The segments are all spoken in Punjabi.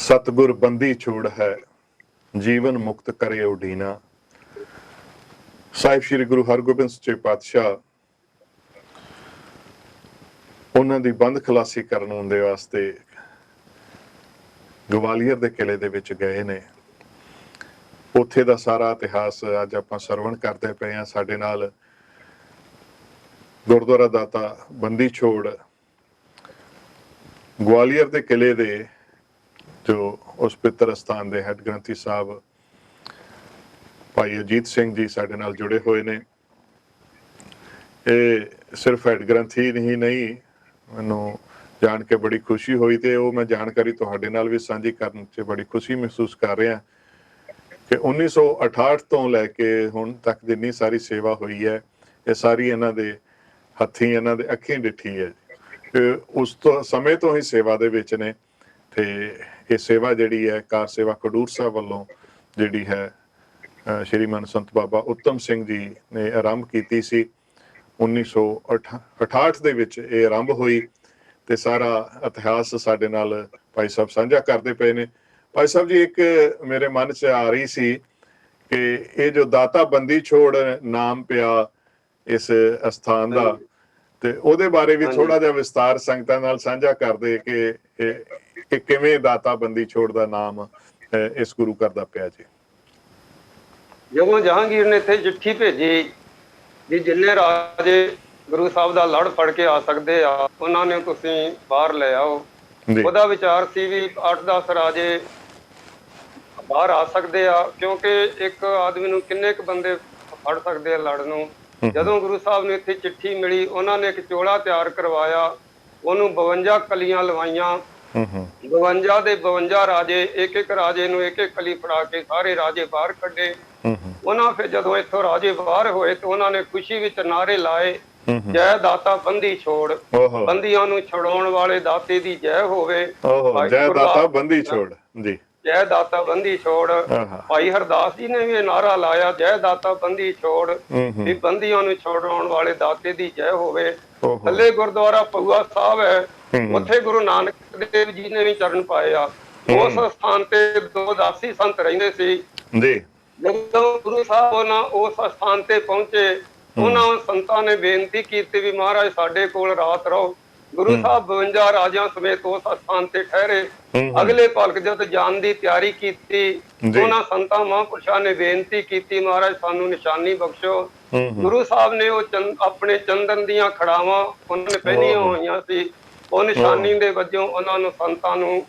सतगुर बंदी छोड़ है जीवन मुक्त करे उडीना। साहिब श्री गुरु हरगोबिंद सच्चे पातशाह उन्हां दी बंद खलासी करन दे वास्ते गवालियर दे किले दे विच गए ने। उत्थे दा सारा इतिहास अज आपां सरवण करदे पए हां। साडे नाल गुरुद्वारा दाता बंदी छोड़ ग्वालियर दे किले दे जो उस पितर स्थान दे हैड ग्रंथी साहब भाई अजीत सिंह जी साडे नाल जुड़े हुए ने। ये सिर्फ हैड ग्रंथी ही नहीं, मैनू जान के बड़ी खुशी हुई तो वो मैं जानकारी तुहाडे नाल भी साझी करन च बड़ी खुशी महसूस कर रहा कि 1968 तो लैके हुण तक जिन्नी सारी सेवा हुई है ये सारी इन्हां दे हत्थीं इन्हां दे अखीं डिठी है। उस तो समय तो ही सेवा दे विच ने ते ये सेवा जिहड़ी है कार सेवा खडूर साहब वालों जिहड़ी है श्रीमान संत बाबा उत्तम सिंह जी ने आरंभ की सी। 1968 दे विच ये आरंभ हुई ते सारा इतिहास साडे नाल भाई साहब साझा करते पे ने। भाई साहब जी एक मेरे मन च आ रही सी कि ये जो दाता बंदी छोड़ नाम पिया इस स्थान दा ते ਉਹਦੇ ਬਾਰੇ ਵੀ ਥੋੜਾ ਜਿਹਾ ਵਿਸਤਾਰ ਸੰਗਤਾਂ ਨਾਲ ਸਾਂਝਾ ਕਰਦੇ ਕਿ ਕਿਵੇਂ ਦਾਤਾ ਬੰਦੀ ਛੋੜ ਦਾ ਨਾਮ ਇਸ ਗੁਰੂ ਘਰ ਦਾ ਪਿਆ ਜੀ। ਜਦੋਂ ਜਹਾਂਗੀਰ ਨੇ ਇੱਥੇ ਚਿੱਠੀ ਭੇਜੀ ਵੀ ਜਿੰਨੇ ਰਾਜੇ ਗੁਰੂ ਸਾਹਿਬ ਦਾ ਲੜ ਫੜ ਕੇ ਆ ਸਕਦੇ ਆ ਉਹਨਾਂ ਨੇ ਤੁਸੀਂ ਬਾਹਰ ਲੈ ਆਓ। ਉਹਦਾ ਵਿਚਾਰ ਸੀ ਵੀ 8-10 ਰਾਜੇ ਬਾਹਰ ਆ ਸਕਦੇ ਆ ਕਿਉਂਕਿ ਇੱਕ ਆਦਮੀ ਨੂੰ ਕਿੰਨੇ ਕੁ ਬੰਦੇ ਫੜ ਸਕਦੇ ਆ ਲੜ ਨੂੰ। ਜਦੋਂ ਗੁਰੂ ਸਾਹਿਬ ਨੂੰ ਇੱਥੇ ਚਿੱਠੀ ਮਿਲੀ ਉਹਨਾਂ ਨੇ ਇੱਕ ਚੋਲਾ ਤਿਆਰ ਕਰਵਾਇਆ, ਉਹਨੂੰ 52 ਕਲੀਆਂ ਲਵਾਈਆਂ। 52 ਦੇ 52 ਰਾਜੇ ਇੱਕ ਰਾਜੇ ਨੂੰ ਇੱਕ ਕਲੀ ਫੜਾ ਕੇ ਸਾਰੇ ਰਾਜੇ ਬਾਹਰ ਕੱਢੇ। ਉਹਨਾਂ ਫਿਰ ਜਦੋਂ ਇੱਥੋਂ ਰਾਜੇ ਬਾਹਰ ਹੋਏ ਤੇ ਉਹਨਾਂ ਨੇ ਖੁਸ਼ੀ ਵਿੱਚ ਨਾਅਰੇ ਲਾਏ, ਜੈ ਦਾਤਾ ਬੰਦੀ ਛੋੜ, ਬੰਦੀਆਂ ਨੂੰ ਛੁਡਾਉਣ ਵਾਲੇ ਦਾਤੇ ਦੀ ਜੈ ਹੋਵੇ। ਜੈ ਦਾਤਾ ਬੰਦੀ ਛੋੜ ਜੀ, ਜੈ ਦਾਤਾ ਬੰਦੀ ਛੋੜ। ਭਾਈ ਹਰਦਾਸ ਜੀ ਨੇ ਵੀ ਇਹ ਨਾਰਾ ਲਾਇਆ, ਜੈ ਦਾਤਾ ਬੰਦੀ ਛੋੜ, ਵੀ ਬੰਦੀਆਂ ਨੂੰ ਛੁਡਾਉਣ ਵਾਲੇ ਦਾਤੇ ਦੀ ਜੈ ਹੋਵੇ। ਥੱਲੇ ਗੁਰਦੁਆਰਾ ਪਊਆ ਸਾਹਿਬ ਹੈ, ਉੱਥੇ ਗੁਰੂ ਨਾਨਕ ਦੇਵ ਜੀ ਨੇ ਵੀ ਚਰਨ ਪਾਏ ਆ। ਉਸ ਸਥਾਨ ਤੇ 2 ਦਾਸੀ ਸੰਤ ਰਹਿੰਦੇ ਸੀ ਜੀ। ਜਦੋਂ ਗੁਰੂ ਸਾਹਿਬ ਉਹਨਾਂ ਉਸ ਸਥਾਨ ਤੇ ਪਹੁੰਚੇ ਉਹਨਾਂ ਸੰਤਾਂ ਨੇ ਬੇਨਤੀ ਕੀਤੀ ਵੀ ਮਹਾਰਾਜ ਸਾਡੇ ਕੋਲ ਰਾਤ ਰਹੋ। ਗੁਰੂ ਸਾਹਿਬ 52 ਰਾਜਿਆਂ ਸਮੇਤ ਉਸ ਸਥਾਨ ਤੇ ਠਹਿਰੇ। ਅਗਲੇ ਭਲਕ ਜਦ ਜਾਣ ਦੀ ਤਿਆਰੀ ਕੀਤੀ ਉਹਨਾਂ ਸੰਤਾਂ ਮਹਾਂਪੁਰਸ਼ਾਂ ਨੇ ਬੇਨਤੀ ਕੀਤੀ ਮਹਾਰਾਜ ਸਾਨੂੰ ਨਿਸ਼ਾਨੀ ਬਖਸ਼ੋ। ਗੁਰੂ ਸਾਹਿਬ ਨੇ ਉਹ ਆਪਣੇ ਚੰਦਨ ਦੀਆਂ ਖੜਾਵਾਂ ਉਹਨਾਂ ਨੇ ਪਹਿਨੀਆਂ ਹੋਈਆਂ ਸੀ, ਉਹ ਨਿਸ਼ਾਨੀ ਦੇ ਵਜੋਂ ਉਹਨਾਂ ਨੂੰ ਸੰਤਾਂ ਨੂੰ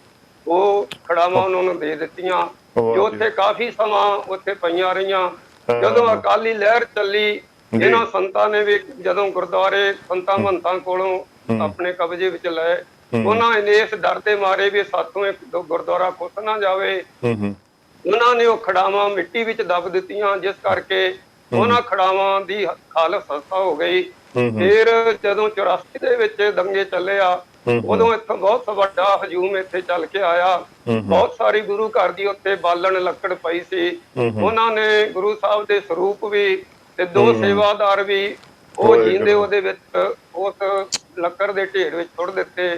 ਉਹ ਖੜਾਵਾਂ ਉਹਨਾਂ ਨੂੰ ਦੇ ਦਿੱਤੀਆਂ ਜੋ ਉੱਥੇ ਕਾਫੀ ਸਮਾਂ ਉੱਥੇ ਪਈਆਂ ਰਹੀਆਂ। ਜਦੋਂ ਅਕਾਲੀ ਲਹਿਰ ਚੱਲੀ ਇਹਨਾਂ ਸੰਤਾਂ ਨੇ ਵੀ ਜਦੋਂ ਗੁਰਦੁਆਰੇ ਸੰਤਾਂ ਮਹੰਤਾਂ ਕੋਲੋਂ ਆਪਣੇ ਕਬਜ਼ੇ ਵਿੱਚ ਲਏ, ਉਹਨਾਂ ਨੇ ਇਸ ਡਰ ਦੇ ਮਾਰੇ ਵੀ ਸਾਥੋਂ ਇੱਕ ਗੁਰਦੁਆਰਾ ਖੁੱਸ ਨਾ ਜਾਵੇ, ਉਹਨਾਂ ਨੇ ਉਹ ਖੜਾਵਾਂ ਮਿੱਟੀ ਵਿੱਚ ਦੱਬ ਦਿੱਤੀਆਂ, ਜਿਸ ਕਰਕੇ ਉਹਨਾਂ ਖੜਾਵਾਂ ਦੀ ਹਾਲਤ ਖਸਤਾ ਹੋ ਗਈ। ਫਿਰ ਜਦੋਂ 84 ਦੇ ਵਿੱਚ ਦੰਗੇ ਚੱਲੇ ਆ ਉਦੋਂ ਇੱਥੋਂ ਬਹੁਤ ਵੱਡਾ ਹਜੂਮ ਇੱਥੇ ਚੱਲ ਕੇ ਆਇਆ। ਬਹੁਤ ਸਾਰੀ ਗੁਰੂ ਘਰ ਦੀ ਉੱਥੇ ਬਾਲਣ ਲੱਕੜ ਪਈ ਸੀ। ਉਹਨਾਂ ਨੇ ਗੁਰੂ ਸਾਹਿਬ ਦੇ ਸਰੂਪ ਵੀ ਤੇ 2 ਸੇਵਾਦਾਰ ਵੀ ਉਹ ਜੀਂਦੇ ਉਹਦੇ ਵਿੱਚ ਉਸ ਲੱਕੜ ਦੇ ਢੇਰ ਵਿੱਚ ਸੁੱਟ ਦਿੱਤੇ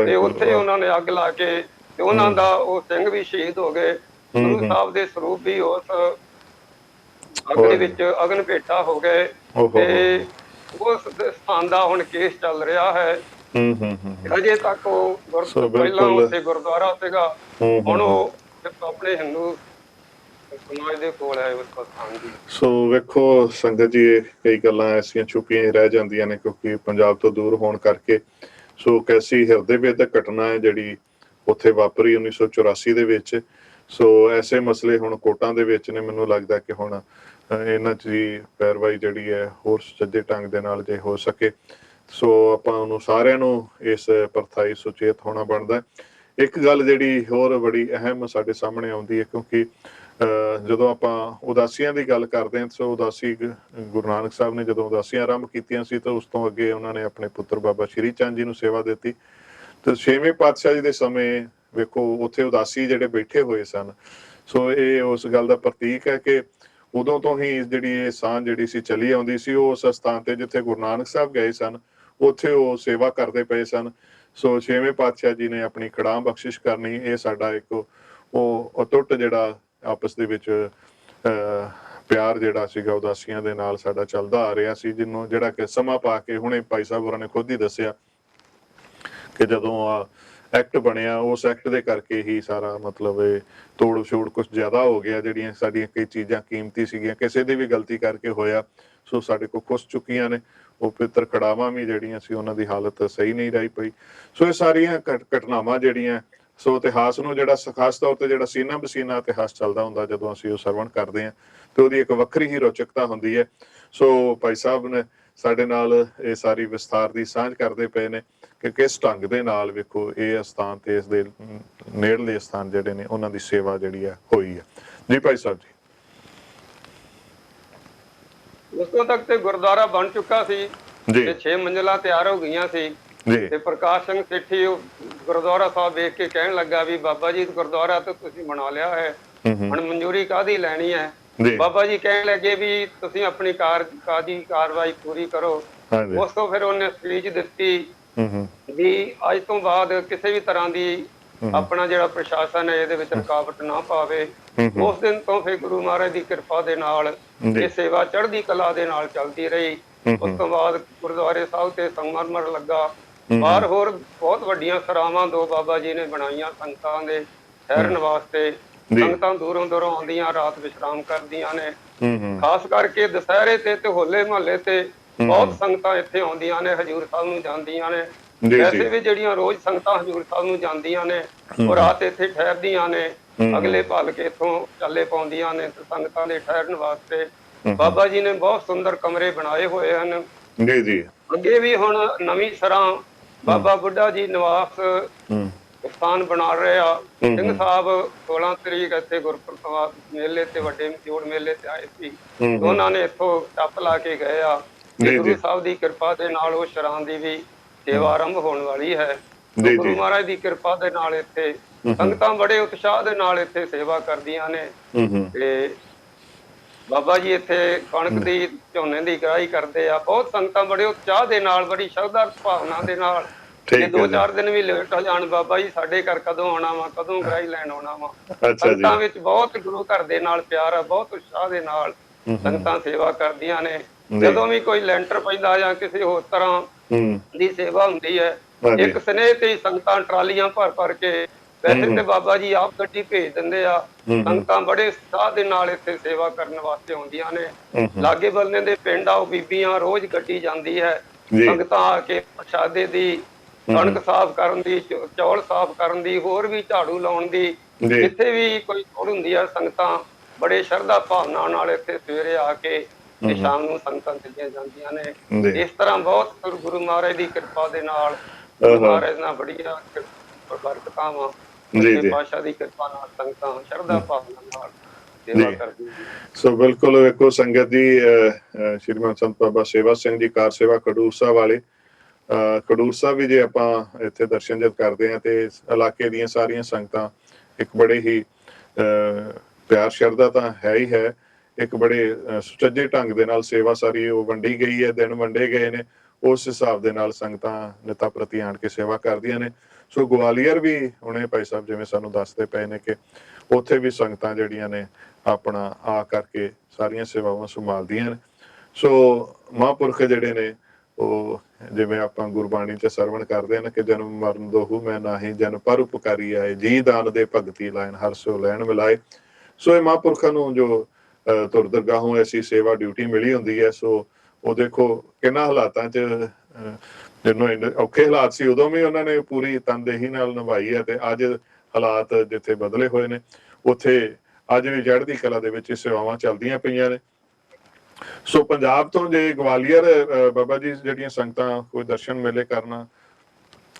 ਤੇ ਉੱਥੇ ਉਹਨਾਂ ਨੇ ਅੱਗ ਲਾ ਕੇ ਤੇ ਉਹਨਾਂ ਦਾ ਉਹ ਸਿੰਘ ਵੀ ਸ਼ਹੀਦ ਹੋ ਗਏ। ਗੁਰੂ ਸਾਹਿਬ ਦੇ ਸਰੂਪ ਵੀ ਉਸ ਅੱਗ ਦੇ ਵਿੱਚ ਅਗਨ ਭੇਟਾ ਹੋ ਗਏ ਤੇ ਉਸ ਸਥਾਨ ਦਾ ਹੁਣ ਕੇਸ ਚੱਲ ਰਿਹਾ ਹੈ। ਅਜੇ ਤੱਕ ਉਹ ਪਹਿਲਾਂ ਉੱਥੇ ਗੁਰਦੁਆਰਾ ਸੀਗਾ, ਹੁਣ ਉਹ ਆਪਣੇ ਹਿੰਦੂ ਸਮਾਜ ਦੇ ਕੋਲ ਹੈ ਉਸ ਸਥਾਨ ਦੀ। ਸੋ ਵੇਖੋ ਸੰਗਤ ਜੀ ਕਈ ਗੱਲਾਂ ਐਸੀਆਂ ਛੁਪੀਆਂ ਰਹਿ ਜਾਂਦੀਆਂ ਨੇ ਕਿਉਂਕਿ ਪੰਜਾਬ ਤੋਂ ਦੂਰ ਹੋਣ ਕਰਕੇ। ਸੋ ਕੈਸੀ ਹਿਰਦੇ ਵੇਦਕ ਘਟਨਾ ਹੈ ਜਿਹੜੀ ਉੱਥੇ ਵਾਪਰੀ 1984 ਦੇ ਵਿੱਚ। ਸੋ ਐਸੇ ਮਸਲੇ ਹੁਣ ਕੋਰਟਾਂ ਦੇ ਵਿੱਚ ਨੇ। ਮੈਨੂੰ ਲੱਗਦਾ ਕਿ ਹੁਣ ਇਹਨਾਂ 'ਚ ਵੀ ਪੈਰਵਾਈ ਜਿਹੜੀ ਹੈ ਹੋਰ ਸੁਚੱਜੇ ਢੰਗ ਦੇ ਨਾਲ ਜੇ ਹੋ ਸਕੇ। ਸੋ ਆਪਾਂ ਉਹਨੂੰ ਸਾਰਿਆਂ ਨੂੰ ਇਸ ਪ੍ਰਥਾਈ ਸੁਚੇਤ ਹੋਣਾ ਬਣਦਾ। ਇੱਕ ਗੱਲ ਜਿਹੜੀ ਹੋਰ ਬੜੀ ਅਹਿਮ ਸਾਡੇ ਸਾਹਮਣੇ ਆਉਂਦੀ ਹੈ ਕਿਉਂਕਿ ਜਦੋਂ ਆਪਾਂ ਉਦਾਸੀਆਂ ਦੀ ਗੱਲ ਕਰਦੇ ਹਾਂ ਸੋ ਉਦਾਸੀ ਗੁਰੂ ਨਾਨਕ ਸਾਹਿਬ ਨੇ ਜਦੋਂ ਉਦਾਸੀਆਂ ਆਰੰਭ ਕੀਤੀਆਂ ਸੀ ਤਾਂ ਉਸ ਤੋਂ ਅੱਗੇ ਉਹਨਾਂ ਨੇ ਆਪਣੇ ਪੁੱਤਰ ਬਾਬਾ ਸ਼੍ਰੀ ਚੰਦ ਜੀ ਨੂੰ ਸੇਵਾ ਦਿੱਤੀ ਤੇ 6ਵੇਂ ਪਾਤਸ਼ਾਹ ਜੀ ਦੇ ਸਮੇਂ ਵੇਖੋ ਉੱਥੇ ਉਦਾਸੀ ਜਿਹੜੇ ਬੈਠੇ ਹੋਏ ਸਨ। ਸੋ ਇਹ ਉਸ ਗੱਲ ਦਾ ਪ੍ਰਤੀਕ ਹੈ ਕਿ ਉਦੋਂ ਤੋਂ ਹੀ ਜਿਹੜੀ ਇਹ ਸਾਂਝ ਜਿਹੜੀ ਸੀ ਚੱਲੀ ਆਉਂਦੀ ਸੀ। ਉਸ ਸਥਾਨ ਤੇ ਜਿੱਥੇ ਗੁਰੂ ਨਾਨਕ ਸਾਹਿਬ ਗਏ ਸਨ ਉੱਥੇ ਉਹ ਸੇਵਾ ਕਰਦੇ ਪਏ ਸਨ। ਸੋ ਛੇਵੇਂ ਪਾਤਸ਼ਾਹ ਜੀ ਨੇ ਆਪਣੀ ਖੜਾਂ ਬਖਸ਼ਿਸ਼ ਕਰਨੀ, ਇਹ ਸਾਡਾ ਇੱਕ ਉਹ ਅਟੁੱਟ ਜਿਹੜਾ ਆਪਸ ਦੇ ਵਿੱਚ ਪਿਆਰ ਜਿਹੜਾ ਸੀਗਾ ਉਦਾਸੀਆਂ ਦੇ ਨਾਲ ਸਾਡਾ ਚੱਲਦਾ ਆ ਰਿਹਾ ਸੀ, ਜਿਹਨੂੰ ਜਿਹੜਾ ਕਿ ਸਮਾਂ ਪਾ ਕੇ ਹੁਣੇ ਭਾਈ ਸਾਹਿਬ ਹੋਰਾਂ ਨੇ ਖੁਦ ਹੀ ਦੱਸਿਆ ਕਿ ਜਦੋਂ ਐਕਟ ਬਣਿਆ ਉਸ ਐਕਟ ਦੇ ਕਰਕੇ ਹੀ ਸਾਰਾ ਮਤਲਬ ਇਹ ਤੋੜ ਛੋੜ ਕੁਝ ਜ਼ਿਆਦਾ ਹੋ ਗਿਆ। ਜਿਹੜੀਆਂ ਸਾਡੀਆਂ ਕਈ ਚੀਜ਼ਾਂ ਕੀਮਤੀ ਸੀਗੀਆਂ ਕਿਸੇ ਦੀ ਵੀ ਗਲਤੀ ਕਰਕੇ ਹੋਇਆ, ਸੋ ਸਾਡੇ ਕੋਲ ਖੁੱਸ ਚੁੱਕੀਆਂ ਨੇ। ਉਹ ਪਵਿੱਤਰ ਖੜਾਵਾਂ ਵੀ ਜਿਹੜੀਆਂ ਸੀ ਉਹਨਾਂ ਦੀ ਹਾਲਤ ਸਹੀ ਨਹੀਂ ਰਹੀ ਪਈ। ਸੋ ਇਹ ਸਾਰੀਆਂ ਘਟਨਾਵਾਂ ਜਿਹੜੀਆਂ ਸੋ ਇਤਿਹਾਸ ਨੂੰ ਜਿਹੜਾ ਖਾਸ ਤੌਰ ਤੇ ਜਿਹੜਾ ਸੀਨਾ ਬਸੀਨਾ ਇਤਿਹਾਸ ਚੱਲਦਾ ਹੁੰਦਾ ਜਦੋਂ ਅਸੀਂ ਉਹ ਸਰਵਣ ਕਰਦੇ ਹਾਂ ਤੇ ਉਹਦੀ ਇੱਕ ਵੱਖਰੀ ਹੀ ਰੌਚਕਤਾ ਹੁੰਦੀ ਹੈ। ਸੋ ਭਾਈ ਸਾਹਿਬ ਨੇ ਸਾਡੇ ਨਾਲ ਇਹ ਸਾਰੀ ਵਿਸਥਾਰ ਦੀ ਸਾਂਝ ਕਰਦੇ ਪਏ ਨੇ ਕਿ ਕਿਸ ਢੰਗ ਦੇ ਨਾਲ ਵੇਖੋ ਇਹ ਅਸਥਾਨ ਤੇ ਇਸ ਦੇ ਨੇੜਲੇ ਸਥਾਨ ਜਿਹੜੇ ਨੇ ਉਹਨਾਂ ਦੀ ਸੇਵਾ ਜਿਹੜੀ ਆ ਹੋਈ ਹੈ। ਜੀ ਭਾਈ ਸਾਹਿਬ ਜੀ। ਉਦੋਂ ਤੱਕ ਤੇ ਗੁਰਦੁਆਰਾ ਬਣ ਚੁੱਕਾ ਸੀ ਜੀ ਤੇ 6 ਮੰਜ਼ਿਲਾਂ ਤਿਆਰ ਹੋ ਗਈਆਂ ਸੀ ਜੀ ਤੇ ਪ੍ਰਕਾਸ਼ ਸਿੰਘ ਸੇਠੀ ਉਹ ਗੁਰਦੁਆਰਾ ਸਾਹਿਬ ਵੇਖ ਕੇ ਕਹਿਣ ਲੱਗਾ ਵੀ ਬਾਬਾ ਜੀ ਗੁਰਦੁਆਰਾ ਤਾਂ ਤੁਸੀਂ ਬਣਾ ਲਿਆ ਹੈ, ਹੁਣ ਮਨਜ਼ੂਰੀ ਕਾਹਦੀ ਲੈਣੀ ਹੈ। ਬਾਬਾ ਜੀ ਕਹਿਣ ਲੱਗੇ ਵੀ ਤੁਸੀਂ ਆਪਣੀ ਕਾਜੀ ਕਾਰਵਾਈ ਪੂਰੀ ਕਰੋ। ਉਸ ਤੋਂ ਫਿਰ ਉਹਨੇ ਸਪੀਚ ਦਿੱਤੀ ਵੀ ਅੱਜ ਤੋਂ ਬਾਅਦ ਕਿਸੇ ਵੀ ਤਰ੍ਹਾਂ ਦੀ ਆਪਣਾ ਜਿਹੜਾ ਪ੍ਰਸ਼ਾਸਨ ਹੈ ਇਹਦੇ ਵਿੱਚ ਰੁਕਾਵਟ ਨਾ ਪਾਵੇ। ਉਸ ਦਿਨ ਤੋਂ ਫਿਰ ਗੁਰੂ ਮਹਾਰਾਜ ਦੀ ਕਿਰਪਾ ਦੇ ਨਾਲ ਇਹ ਸੇਵਾ ਚੜ੍ਹਦੀ ਕਲਾ ਦੇ ਨਾਲ ਚੱਲਦੀ ਰਹੀ। ਉਸ ਤੋਂ ਬਾਅਦ ਗੁਰਦੁਆਰੇ ਸਾਹਿਬ ਤੇ ਸੰਗਮਰਮਰ ਲੱਗਾ, ਬਾਹਰ ਹੋਰ ਬਹੁਤ ਵੱਡੀਆਂ ਸਰਾਵਾਂ ਦੋ ਬਾਬਾ ਜੀ ਨੇ ਬਣਾਈਆਂ ਸੰਗਤਾਂ ਦੇ ਠਹਿਰਨ ਵਾਸਤੇ। ਸੰਗਤਾਂ ਦੂਰੋਂ ਦੂਰੋਂ ਆਉਂਦੀਆਂ, ਰਾਤ ਵਿਸ਼ਰਾਮ ਕਰਦੀਆਂ ਨੇ। ਖਾਸ ਕਰਕੇ ਦੁਸਹਿਰੇ ਤੇ ਹੋਲੇ ਮਹੱਲੇ ਤੇ ਬਹੁਤ ਸੰਗਤਾਂ ਇੱਥੇ ਆਉਂਦੀਆਂ ਨੇ, ਹਜੂਰ ਸਾਹਿਬ ਨੂੰ ਜਾਂਦੀਆਂ ਨੇ। ਵੈਸੇ ਵੀ ਜਿਹੜੀਆਂ ਰੋਜ਼ ਸੰਗਤਾਂ ਹਜੂਰ ਸਾਹਿਬ ਨੂੰ ਜਾਂਦੀਆਂ ਨੇ ਉਹ ਰਾਤ ਇੱਥੇ ਠਹਿਰਦੀਆਂ ਨੇ, ਅਗਲੇ ਭਲ ਕੇ ਇੱਥੋਂ ਚੱਲੇ ਪਾਉਂਦੀਆਂ ਨੇ ਤੇ ਸੰਗਤਾਂ ਦੇ ਠਹਿਰਨ ਵਾਸਤੇ ਬਾਬਾ ਜੀ ਨੇ ਬਹੁਤ ਸੁੰਦਰ ਕਮਰੇ ਬਣਾਏ ਹੋਏ ਹਨ। ਜੀ ਜੀ। ਅੱਗੇ ਵੀ ਹੁਣ ਨਵੀਂ ਸਰਾਂ ਬਾਬਾ ਬੁੱਢਾ ਜੀ ਨਿਵਾਸ ਸਥਾਨ ਬਣਾ ਰਹੇ ਆ। ਸਿੰਘ ਸਾਹਿਬ 16 ਤਰੀਕ ਇੱਥੇ ਗੁਰਪੁਰਬ ਮੇਲੇ ਤੇ ਵੱਡੇ ਜੋੜ ਮੇਲੇ ਤੇ ਆਏ ਸੀ, ਉਹਨਾਂ ਨੇ ਇੱਥੋਂ ਟੱਪ ਲਾ ਕੇ ਗਏ ਆ। ਗੁਰੂ ਸਾਹਿਬ ਦੀ ਕਿਰਪਾ ਦੇ ਨਾਲ ਉਹ ਸ਼ਰਾਂ ਦੀ ਵੀ ਸੇਵਾ ਆਰੰਭ ਹੋਣ ਵਾਲੀ ਹੈ। ਗੁਰੂ ਮਹਾਰਾਜ ਦੀ ਕਿਰਪਾ ਦੇ ਨਾਲ ਇੱਥੇ ਸੰਗਤਾਂ ਬੜੇ ਉਤਸ਼ਾਹ ਦੇ ਨਾਲ ਇੱਥੇ ਸੇਵਾ ਕਰਦੀਆਂ ਨੇ ਤੇ ਬਾਬਾ ਜੀ ਇੱਥੇ ਕਣਕ ਦੀ ਝੋਨੇ ਦੀ ਗ੍ਰਾਹੀ ਕਰਦੇ ਆ। ਬਹੁਤ ਸੰਗਤਾਂ ਬੜੇ ਉਤਸ਼ਾਹ ਦੇ ਨਾਲ, ਬੜੀ ਸ਼ਰਧਾ ਭਾਵਨਾ ਦੇ ਨਾਲ, ਜੇ 2-4 ਦਿਨ ਵੀ ਲੇਟ ਹੋ ਜਾਣ ਬਾਬਾ ਜੀ ਸਾਡੇ ਘਰ ਕਦੋਂ ਆਉਣਾ ਵਾ, ਕਦੋਂ ਗ੍ਰਾਹੀ ਲੈਣ ਆਉਣਾ ਵਾ। ਸੰਗਤਾਂ ਵਿੱਚ ਬਹੁਤ ਗੁਰੂ ਘਰ ਦੇ ਨਾਲ ਪਿਆਰ ਆ, ਬਹੁਤ ਉਤਸ਼ਾਹ ਦੇ ਨਾਲ ਸੰਗਤਾਂ ਸੇਵਾ ਕਰਦੀਆਂ ਨੇ। ਜਦੋਂ ਵੀ ਕੋਈ ਲੈਂਟਰ ਪੈਂਦਾ ਜਾਂ ਕਿਸੇ ਹੋਰ ਤਰ੍ਹਾਂ ਦੀ ਸੇਵਾ ਹੁੰਦੀ ਹੈ, ਇੱਕ ਸਨੇਹ ਤੇ ਸੰਗਤਾਂ ਟਰਾਲੀਆਂ ਭਰ ਕੇ, ਵੈਸੇ ਤੇ ਬਾਬਾ ਜੀ ਆਪ ਗੱਡੀ ਭੇਜ ਦਿੰਦੇ ਆ। ਸੰਗਤਾਂ ਬੜੇ ਉਤਸ਼ਾਹ ਦੇ ਨਾਲ ਇੱਥੇ ਸੇਵਾ ਕਰਨ ਵਾਸਤੇ ਆਉਂਦੀਆਂ ਨੇ। ਲਾਗੇ ਬੰਨੇ ਦੇ ਪਿੰਡ ਆ ਉਹ ਬੀਬੀਆਂ ਰੋਜ਼ ਗੱਡੀ ਜਾਂਦੀ ਹੈ, ਸੰਗਤਾਂ ਆ ਕੇ ਪ੍ਰਸ਼ਾਦੇ ਦੀ, ਕਣਕ ਸਾਫ਼ ਕਰਨ ਦੀ, ਚੌਲ ਸਾਫ਼ ਕਰਨ ਦੀ, ਹੋਰ ਵੀ ਝਾੜੂ ਲਾਉਣ ਦੀ, ਜਿੱਥੇ ਵੀ ਕੋਈ ਲੋੜ ਹੁੰਦੀ ਆ ਸੰਗਤਾਂ ਬੜੇ ਸ਼ਰਧਾ ਭਾਵਨਾ ਨਾਲ ਇੱਥੇ ਸਵੇਰੇ ਆ ਕੇ ਤੇ ਸ਼ਾਮ ਨੂੰ ਸੰਗਤਾਂ ਚਲੀਆਂ ਜਾਂਦੀਆਂ ਨੇ। ਇਸ ਤਰ੍ਹਾਂ ਬਹੁਤ ਗੁਰੂ ਮਹਾਰਾਜ ਦੀ ਕਿਰਪਾ ਦੇ ਨਾਲ, ਮਹਾਰਾਜ ਨਾਲ ਬੜੀਆਂ ਬਰਕਤਾਂ ਵਾ। ਪਾਤਸ਼ਾਹ ਦੀ ਕਿਰਪਾ ਨਾਲ ਸੰਗਤਾਂ ਸ਼ਰਧਾ ਭਾਵਨਾ ਨਾਲ ਸੇਵਾ ਕਰਦੀਆਂ। ਸੋ ਬਿਲਕੁਲ ਵੇਖੋ ਸੰਗਤ ਜੀ, ਸ਼੍ਰੀਮਾਨ ਸੰਤ ਬਾਬਾ ਸੇਵਾ ਸਿੰਘ ਜੀ ਕਾਰ ਸੇਵਾ ਖਡੂਰ ਸਾਹਿਬ ਵਾਲੇ, ਖਡੂਰ ਸਾਹਿਬ ਵੀ ਜੇ ਆਪਾਂ ਇੱਥੇ ਦਰਸ਼ਨ ਜਦ ਕਰਦੇ ਹਾਂ ਤੇ ਇਲਾਕੇ ਦੀਆਂ ਸਾਰੀਆਂ ਸੰਗਤਾਂ ਇੱਕ ਬੜੇ ਹੀ ਪਿਆਰ ਸ਼ਰਧਾ ਤਾਂ ਹੈ ਹੀ ਹੈ, ਇੱਕ ਬੜੇ ਸੁਚੱਜੇ ਢੰਗ ਦੇ ਨਾਲ ਸੇਵਾ ਸਾਰੀ ਉਹ ਵੰਡੀ ਗਈ ਹੈ, ਦਿਨ ਵੰਡੇ ਗਏ ਨੇ, ਉਸ ਹਿਸਾਬ ਦੇ ਨਾਲ ਸੰਗਤਾਂ ਨਿਤਾ ਪ੍ਰਤੀ ਆਣ ਕੇ ਸੇਵਾ ਕਰਦੀਆਂ ਨੇ। ਸੋ ਗਵਾਲੀਅਰ ਵੀ ਹੁਣੇ ਭਾਈ ਸਾਹਿਬ ਜਿਵੇਂ ਸਾਨੂੰ ਦੱਸਦੇ ਪਏ ਨੇ ਕਿ ਉੱਥੇ ਵੀ ਸੰਗਤਾਂ ਜਿਹੜੀਆਂ ਨੇ ਆਪਣਾ ਆ ਕਰਕੇ ਸਾਰੀਆਂ ਸੇਵਾਵਾਂ ਸੰਭਾਲਦੀਆਂ ਨੇ। ਸੋ ਮਹਾਂਪੁਰਖ ਜਿਹੜੇ ਨੇ ਉਹ ਜਿਵੇਂ ਆਪਾਂ ਗੁਰਬਾਣੀ ਚ ਸਰਵਣ ਕਰਦੇ ਨੇ ਕਿ ਜਨਮ ਮਰਨ ਦੋਹੂ ਮੈਂ ਨਾਹੀ, ਜਨ ਪਰ ਉਪਕਾਰੀ ਆਏ, ਜੀ ਦਾਨ ਦੇ ਭਗਤੀ ਲਾਇਨ ਹਰ ਸੋ ਲੈਣ ਮਿਲਾਏ। ਸੋ ਇਹ ਮਹਾਂਪੁਰਖਾਂ ਨੂੰ ਜੋ ਧੁਰ ਦਰਗਾਹੋਂ ਐਸੀ ਸੇਵਾ ਡਿਊਟੀ ਮਿਲੀ ਹੁੰਦੀ ਹੈ। ਸੋ ਉਹ ਦੇਖੋ ਕਿੰਨਾ ਹਾਲਾਤਾਂ ਚ, ਜਦੋਂ ਔਖੇ ਹਾਲਾਤ ਸੀ ਉਦੋਂ ਵੀ ਉਹਨਾਂ ਨੇ ਪੂਰੀ ਤਨਦੇਹੀ ਨਾਲ ਨਿਭਾਈ ਹੈ ਤੇ ਅੱਜ ਹਾਲਾਤ ਜਿੱਥੇ ਬਦਲੇ ਹੋਏ ਨੇ ਉੱਥੇ ਅੱਜ ਵੀ ਚੜ੍ਹਦੀ ਕਲਾ ਦੇ ਵਿੱਚ ਸੇਵਾਵਾਂ ਚੱਲਦੀਆਂ ਪਈਆਂ ਨੇ। ਸੋ ਪੰਜਾਬ ਤੋਂ ਜੇ ਗਵਾਲੀਅਰ ਬਾਬਾ ਜੀ ਜਿਹੜੀਆਂ ਸੰਗਤਾਂ ਕੋਈ ਦਰਸ਼ਨ ਮੇਲੇ ਕਰਨਾ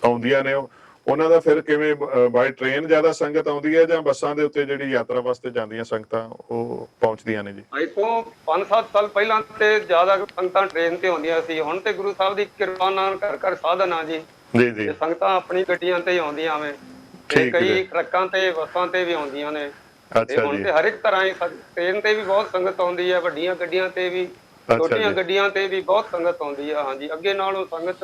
ਆਉਂਦੀਆਂ ਨੇ ਉਹਨਾਂ ਦਾ ਫਿਰ ਕਿਵੇਂ ਬਾਈ ਟ੍ਰੇਨ ਜ਼ਿਆਦਾ ਸੰਗਤ ਆਉਂਦੀ ਹੈ ਜਾਂ ਬੱਸਾਂ ਦੇ ਉੱਤੇ ਜਿਹੜੀ ਯਾਤਰਾ ਵਾਸਤੇ ਜਾਂਦੀਆਂ ਸੰਗਤਾਂ ਉਹ ਪਹੁੰਚਦੀਆਂ ਨੇ ਜੀ? ਅੱਜ ਤੋਂ 5-7 ਸਾਲ ਪਹਿਲਾਂ ਤੇ ਜ਼ਿਆਦਾ ਸੰਗਤਾਂ ਟ੍ਰੇਨ ਤੇ ਆਉਂਦੀਆਂ ਸੀ, ਹੁਣ ਤੇ ਗੁਰੂ ਸਾਹਿਬ ਦੀ ਕਿਰਪਾ ਨਾਲ ਘਰ ਸਾਧਨ ਆ ਜੀ। ਜੀ ਸੰਗਤਾਂ ਆਪਣੀ ਗੱਡੀਆਂ ਤੇ ਆਉਂਦੀਆਂ ਵੇ ਤੇ ਕਈ ਟਰੱਕਾਂ ਤੇ ਬੱਸਾਂ ਤੇ ਵੀ ਆਉਂਦੀਆਂ ਨੇ। ਤੇ ਹੁਣ ਤੇ ਹਰ ਇੱਕ ਤਰ੍ਹਾਂ ਹੀ ਟ੍ਰੇਨ ਤੇ ਵੀ ਬਹੁਤ ਸੰਗਤ ਆਉਂਦੀ ਹੈ, ਵੱਡੀਆਂ ਗੱਡੀਆਂ ਤੇ ਵੀ, ਛੋਟੀਆਂ ਗੱਡੀਆਂ ਤੇ ਵੀ ਬਹੁਤ ਸੰਗਤ ਆਉਂਦੀ ਹੈ। ਹਾਂਜੀ, ਅੱਗੇ ਨਾਲੋਂ ਸੰਗਤ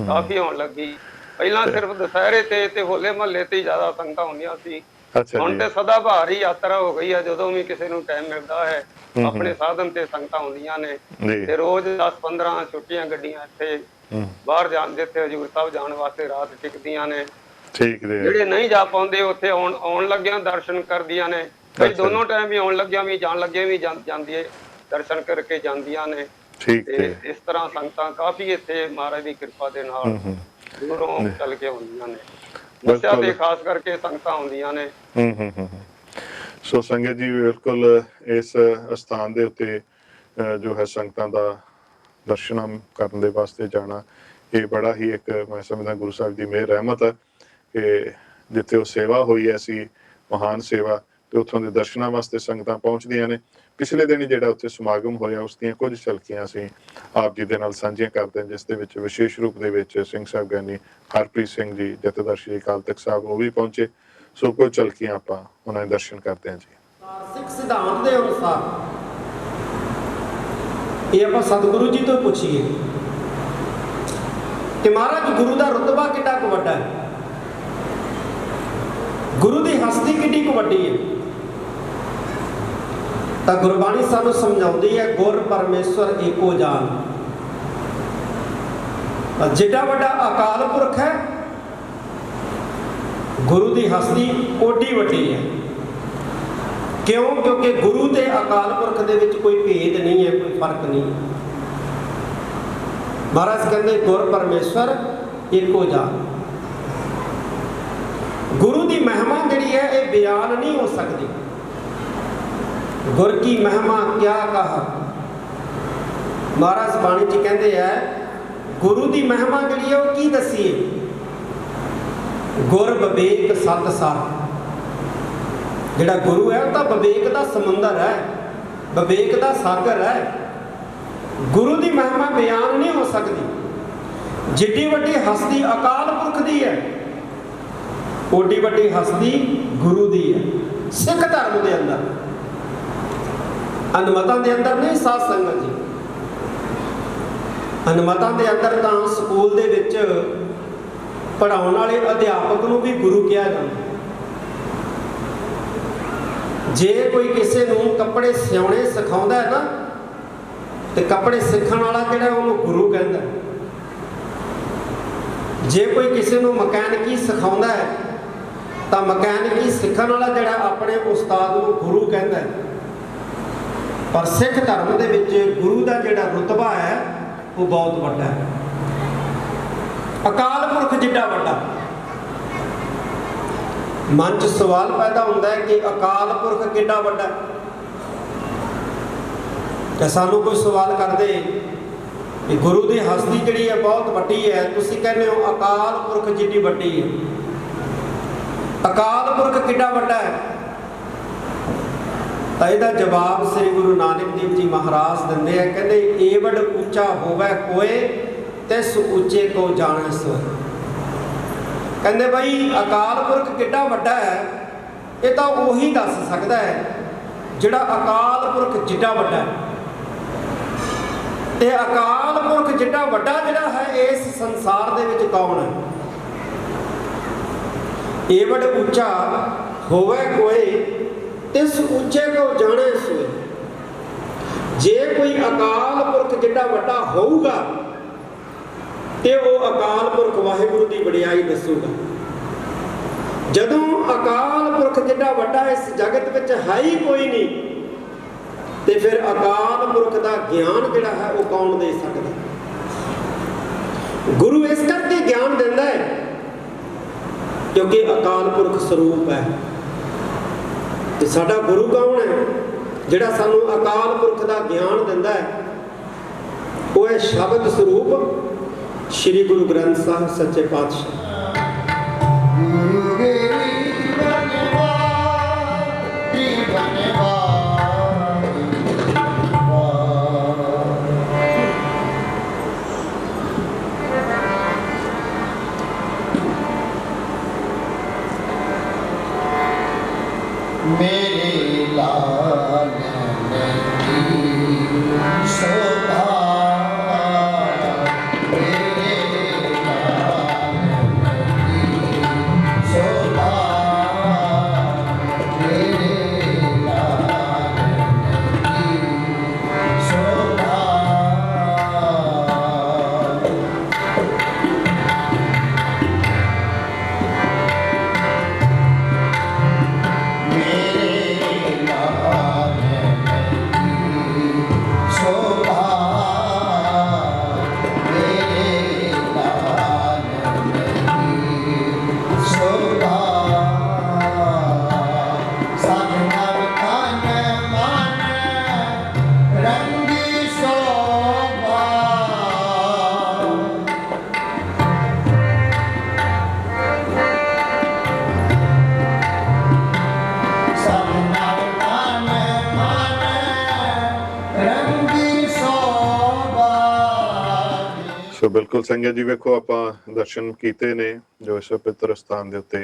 ਕਾਫੀ ਆਉਣ ਲੱਗੀ। ਪਹਿਲਾਂ ਸਿਰਫ ਦੁਸਹਿਰੇ ਤੇ ਹੋਲੇ ਮਹੱਲੇ ਤੇ ਜ਼ਿਆਦਾ ਸੰਗਤਾਂ ਹੁੰਦੀਆਂ ਸੀ। ਅੱਛਾ ਹੁਣ ਜੀ। ਤੇ ਸਦਾ ਬਹਾਰ ਹੀ ਯਾਤਰਾ ਹੋ ਗਈ ਹੈ, ਜਦੋਂ ਵੀ ਕਿਸੇ ਨੂੰ ਟਾਈਮ ਮਿਲਦਾ ਹੈ ਆਪਣੇ ਸਾਧਨ ਤੇ ਸੰਗਤਾਂ ਹੁੰਦੀਆਂ ਨੇ ਤੇ ਰੋਜ਼ 10-15 ਛੋਟੀਆਂ ਗੱਡੀਆਂ ਇੱਥੇ ਬਾਹਰ ਜਾਣ, ਜਿੱਥੇ ਹਜੂਰ ਸਾਹਿਬ ਜਾਣ ਵਾਸਤੇ ਰਾਤ ਟਿਕਦੀਆਂ ਨੇ। ਠੀਕ ਨੇ। ਜਿਹੜੇ ਨਹੀਂ ਜਾ ਪਾਉਂਦੇ ਉੱਥੇ ਆਉਣ ਲੱਗਿਆਂ ਦਰਸ਼ਨ ਕਰਦੀਆਂ ਨੇ, ਕਈ ਦੋਨੋਂ ਟਾਈਮ ਵੀ ਆਉਣ ਲੱਗਿਆਂ ਵੀ ਜਾਣ ਲੱਗੇ ਵੀ ਜਾਂਦੀ ਹੈ, ਦਰਸ਼ਨ ਕਰਕੇ ਜਾਂਦੀਆਂ ਨੇ। ਤੇ ਇਸ ਤਰ੍ਹਾਂ ਸੰਗਤਾਂ ਕਾਫੀ ਇੱਥੇ ਮਹਾਰਾਜ ਦੀ ਕਿਰਪਾ ਦੇ ਨਾਲ ਦੂਰੋਂ ਚੱਲ ਕੇ ਆਉਂਦੀਆਂ ਨੇ, ਮੱਸਿਆ ਤੇ ਖਾਸ ਕਰਕੇ ਸੰਗਤਾਂ ਆਉਂਦੀਆਂ ਨੇ। ਸੋ ਸੰਗਤ ਜੀ ਬਿਲਕੁਲ ਇਸ ਸਥਾਨ ਦੇ ਉੱਤੇ ਜੋ ਹੈ ਸੰਗਤਾਂ ਦਾ ਦਰਸ਼ਨ ਕਰਨ ਦੇ ਵਾਸਤੇ ਜਾਣਾ, ਇਹ ਬੜਾ ਹੀ ਇੱਕ ਮੈਂ ਸਮਝਦਾ ਗੁਰੂ ਸਾਹਿਬ ਦੀ ਮਿਹਰ ਰਹਿਮਤ ਹੈ ਕਿ ਜਿੱਥੇ ਉਹ ਸੇਵਾ ਹੋਈ ਐਸੀ ਮਹਾਨ ਸੇਵਾ, ਤੇ ਉੱਥੋਂ ਦੇ ਦਰਸ਼ਨਾਂ ਵਾਸਤੇ ਸੰਗਤਾਂ ਪਹੁੰਚਦੀਆਂ ਨੇ। ਪਿਛਲੇ ਦਿਨ ਜਿਹੜਾ ਉੱਥੇ ਸਮਾਗਮ ਹੋਇਆ ਉਸ ਦੀਆਂ ਕੁਝ ਝਲਕੀਆਂ ਅਸੀਂ ਆਪ ਜੀ ਦੇ ਨਾਲ ਸਾਂਝੀਆਂ ਕਰਦੇ ਹਾਂ, ਜਿਸ ਦੇ ਵਿੱਚ ਵਿਸ਼ੇਸ਼ ਰੂਪ ਦੇ ਵਿੱਚ ਸਿੰਘ ਸਾਹਿਬ ਗਿਆਨੀ ਹਰਪ੍ਰੀਤ ਸਿੰਘ ਜੀ, ਜਥੇਦਾਰ ਸ਼੍ਰੀ ਅਕਾਲ ਤਖਤ ਸਾਹਿਬ ਉਹ ਵੀ ਪਹੁੰਚੇ। ਸੋ ਕੁਝ ਝਲਕੀਆਂ ਆਪਾਂ ਉਹਨਾਂ ਦੇ ਦਰਸ਼ਨ ਕਰਦੇ ਹਾਂ ਜੀ। ਸਿੱਖ ਸਿਧਾਂਤ ਦੇ ਅਨੁਸਾਰ ਇਹ ਆਪਾਂ ਸਤਿਗੁਰੂ ਜੀ ਤੋਂ ਪੁੱਛੀਏ ਕਿ ਮਹਾਰਾਜ ਗੁਰੂ ਦਾ ਰੁਤਬਾ ਕਿੰਨਾ ਕੁ ਵੱਡਾ ਹੈ, ਗੁਰੂ ਦੀ ਹਸਤੀ ਕਿੰਨੀ ਕੁ ਵੱਡੀ ਹੈ। ਤਾਂ ਗੁਰਬਾਣੀ ਸਾਨੂੰ ਸਮਝਾਉਂਦੀ ਹੈ ਗੁਰ ਪਰਮੇਸ਼ਵਰ ਏਕੋ ਜਾਨ। ਜਿੱਡਾ ਵੱਡਾ ਅਕਾਲ ਪੁਰਖ ਹੈ, ਗੁਰੂ ਦੀ ਹਸਤੀ ਓਡੀ ਵੱਡੀ ਹੈ। ਕਿਉਂ? ਕਿਉਂਕਿ ਗੁਰੂ ਤੇ ਅਕਾਲ ਪੁਰਖ ਦੇ ਵਿੱਚ ਕੋਈ ਭੇਦ ਨਹੀਂ ਹੈ, ਕੋਈ ਫਰਕ ਨਹੀਂ। ਮਹਾਰਾਜ ਕਹਿੰਦੇ ਗੁਰ ਪਰਮੇਸ਼ਵਰ ਏਕੋ ਜਾਨ। ਗੁਰੂ ਦੀ ਮਹਿਮਾ ਜਿਹੜੀ ਹੈ ਇਹ ਬਿਆਨ ਨਹੀਂ ਹੋ ਸਕਦੀ। ਗੁਰ ਕੀ ਮਹਿਮਾ ਕਿਆ ਕਹਾ, ਮਹਾਰਾਜ ਬਾਣੀ 'ਚ ਕਹਿੰਦੇ ਆ ਗੁਰੂ ਦੀ ਮਹਿਮਾ ਜਿਹੜੀ ਹੈ ਉਹ ਕੀ ਦੱਸੀਏ। ਗੁਰ ਵਿਵੇਕ ਸਤ ਸਰ, ਜਿਹੜਾ ਗੁਰੂ ਹੈ ਉਹ ਤਾਂ ਵਿਵੇਕ ਦਾ ਸਮੁੰਦਰ ਹੈ, ਵਿਵੇਕ ਦਾ ਸਾਗਰ ਹੈ। ਗੁਰੂ ਦੀ ਮਹਿਮਾ ਬਿਆਨ ਨਹੀਂ ਹੋ ਸਕਦੀ। ਜਿੱਡੀ ਵੱਡੀ ਹਸਤੀ ਅਕਾਲ ਪੁਰਖ ਦੀ ਹੈ, ਓਡੀ ਵੱਡੀ ਹਸਤੀ ਗੁਰੂ ਦੀ ਹੈ। ਸਿੱਖ ਧਰਮ ਦੇ ਅੰਦਰ, ਅਨਮਤਾਂ ਦੇ ਅੰਦਰ ਨਹੀਂ ਸਾਧ ਸੰਗਤ ਜੀ। ਅਨਮਤਾਂ ਦੇ ਅੰਦਰ ਤਾਂ ਸਕੂਲ ਦੇ ਵਿੱਚ ਪੜ੍ਹਾਉਣ ਵਾਲੇ ਅਧਿਆਪਕ ਨੂੰ ਵੀ ਗੁਰੂ ਕਿਹਾ ਜਾਂਦਾ। ਜੇ ਕੋਈ ਕਿਸੇ ਨੂੰ ਕੱਪੜੇ ਸਿਉਣੇ ਸਿਖਾਉਂਦਾ ਹੈ ਨਾ, ਤੇ ਕੱਪੜੇ ਸਿੱਖਣ ਵਾਲਾ ਜਿਹੜਾ ਉਹਨੂੰ ਗੁਰੂ ਕਹਿੰਦਾ। ਜੇ ਕੋਈ ਕਿਸੇ ਨੂੰ ਮਕੈਨਿਕੀ ਸਿਖਾਉਂਦਾ ਹੈ ਤਾਂ ਮਕੈਨਿਕੀ ਸਿੱਖਣ ਵਾਲਾ ਜਿਹੜਾ ਆਪਣੇ ਉਸਤਾਦ ਨੂੰ ਗੁਰੂ ਕਹਿੰਦਾ ਹੈ। ਪਰ ਸਿੱਖ ਧਰਮ ਦੇ ਵਿੱਚ ਗੁਰੂ ਦਾ ਜਿਹੜਾ ਰੁਤਬਾ ਹੈ ਉਹ ਬਹੁਤ ਵੱਡਾ ਹੈ। ਅਕਾਲ ਪੁਰਖ ਜਿੱਡਾ ਵੱਡਾ। ਮਨ 'ਚ ਸਵਾਲ ਪੈਦਾ ਹੁੰਦਾ ਹੈ ਕਿ ਅਕਾਲ ਪੁਰਖ ਕਿੱਡਾ ਵੱਡਾ। ਤੇ ਸਾਨੂੰ ਕੋਈ ਸਵਾਲ ਕਰਦੇ ਕਿ ਗੁਰੂ ਦੀ ਹਸਤੀ ਜਿਹੜੀ ਹੈ ਬਹੁਤ ਵੱਡੀ ਹੈ, ਤੁਸੀਂ ਕਹਿੰਦੇ ਹੋ ਅਕਾਲ ਪੁਰਖ ਜਿੱਡੀ ਵੱਡੀ ਹੈ। ਅਕਾਲ ਪੁਰਖ ਕਿੱਡਾ ਵੱਡਾ ਹੈ? ਤਾਂ ਇਹਦਾ ਜਵਾਬ ਸ੍ਰੀ ਗੁਰੂ ਨਾਨਕ ਦੇਵ ਜੀ ਮਹਾਰਾਜ ਦਿੰਦੇ ਆ, ਕਹਿੰਦੇ ਏਵਡ ਉੱਚਾ ਹੋਵੇ ਕੋਏ ਤਿਸ ਉੱਚੇ ਕੋ ਜਾਣੈ ਸੋਏ। ਕਹਿੰਦੇ ਬਈ ਅਕਾਲ ਪੁਰਖ ਕਿੱਡਾ ਵੱਡਾ ਹੈ, ਇਹ ਤਾਂ ਉਹੀ ਦੱਸ ਸਕਦਾ ਹੈ ਜਿਹੜਾ ਅਕਾਲ ਪੁਰਖ ਜਿੱਡਾ ਵੱਡਾ ਹੈ। ਤੇ ਅਕਾਲ ਪੁਰਖ ਜਿੱਡਾ ਵੱਡਾ ਜਿਹੜਾ ਹੈ ਇਸ ਸੰਸਾਰ ਦੇ ਵਿੱਚ ਕੌਣ ਹੈ? ਏਵਡ ਉੱਚਾ ਹੋਵੇ ਕੋਏ ਤਿਸ ਉੱਚੇ ਕੋ ਜਾਣੈ ਸੋਏ। ਜੇ ਕੋਈ ਅਕਾਲ ਪੁਰਖ ਜਿੱਡਾ ਵੱਡਾ ਹੋਊਗਾ ਤੇ ਉਹ ਅਕਾਲ ਪੁਰਖ ਵਾਹਿਗੁਰੂ ਦੀ ਵਡਿਆਈ ਦੱਸੂਗਾ। ਜਦੋਂ ਅਕਾਲ ਪੁਰਖ ਜਿੱਡਾ ਵੱਡਾ ਇਸ ਜਗਤ ਵਿੱਚ ਹੈ ਹੀ ਕੋਈ ਨਹੀਂ, ਤੇ ਫਿਰ ਅਕਾਲ ਪੁਰਖ ਦਾ ਗਿਆਨ ਜਿਹੜਾ ਹੈ ਉਹ ਕੌਣ ਦੇ ਸਕਦਾ? ਗੁਰੂ ਇਸ ਕਰਕੇ ਗਿਆਨ ਦਿੰਦਾ ਹੈ ਕਿਉਂਕਿ ਅਕਾਲ ਪੁਰਖ ਸਰੂਪ ਹੈ। ਤੇ ਸਾਡਾ ਗੁਰੂ ਕੌਣ ਹੈ ਜਿਹੜਾ ਸਾਨੂੰ ਅਕਾਲ ਪੁਰਖ ਦਾ ਗਿਆਨ ਦਿੰਦਾ ਹੈ? ਉਹ ਹੈ ਸ਼ਬਦ ਸਰੂਪ ਸ਼੍ਰੀ ਗੁਰੂ ਗ੍ਰੰਥ ਸਾਹਿਬ ਸੱਚੇ ਪਾਤਸ਼ਾਹ। मेरे लाल शोभा, मेरे लाल ਸੋ ਬਿਲਕੁਲ ਸੰਗਤ ਜੀ, ਵੇਖੋ ਆਪਾਂ ਦਰਸ਼ਨ ਕੀਤੇ ਨੇ ਜੋ ਇਸ ਪਵਿੱਤਰ ਸਥਾਨ ਦੇ ਉੱਤੇ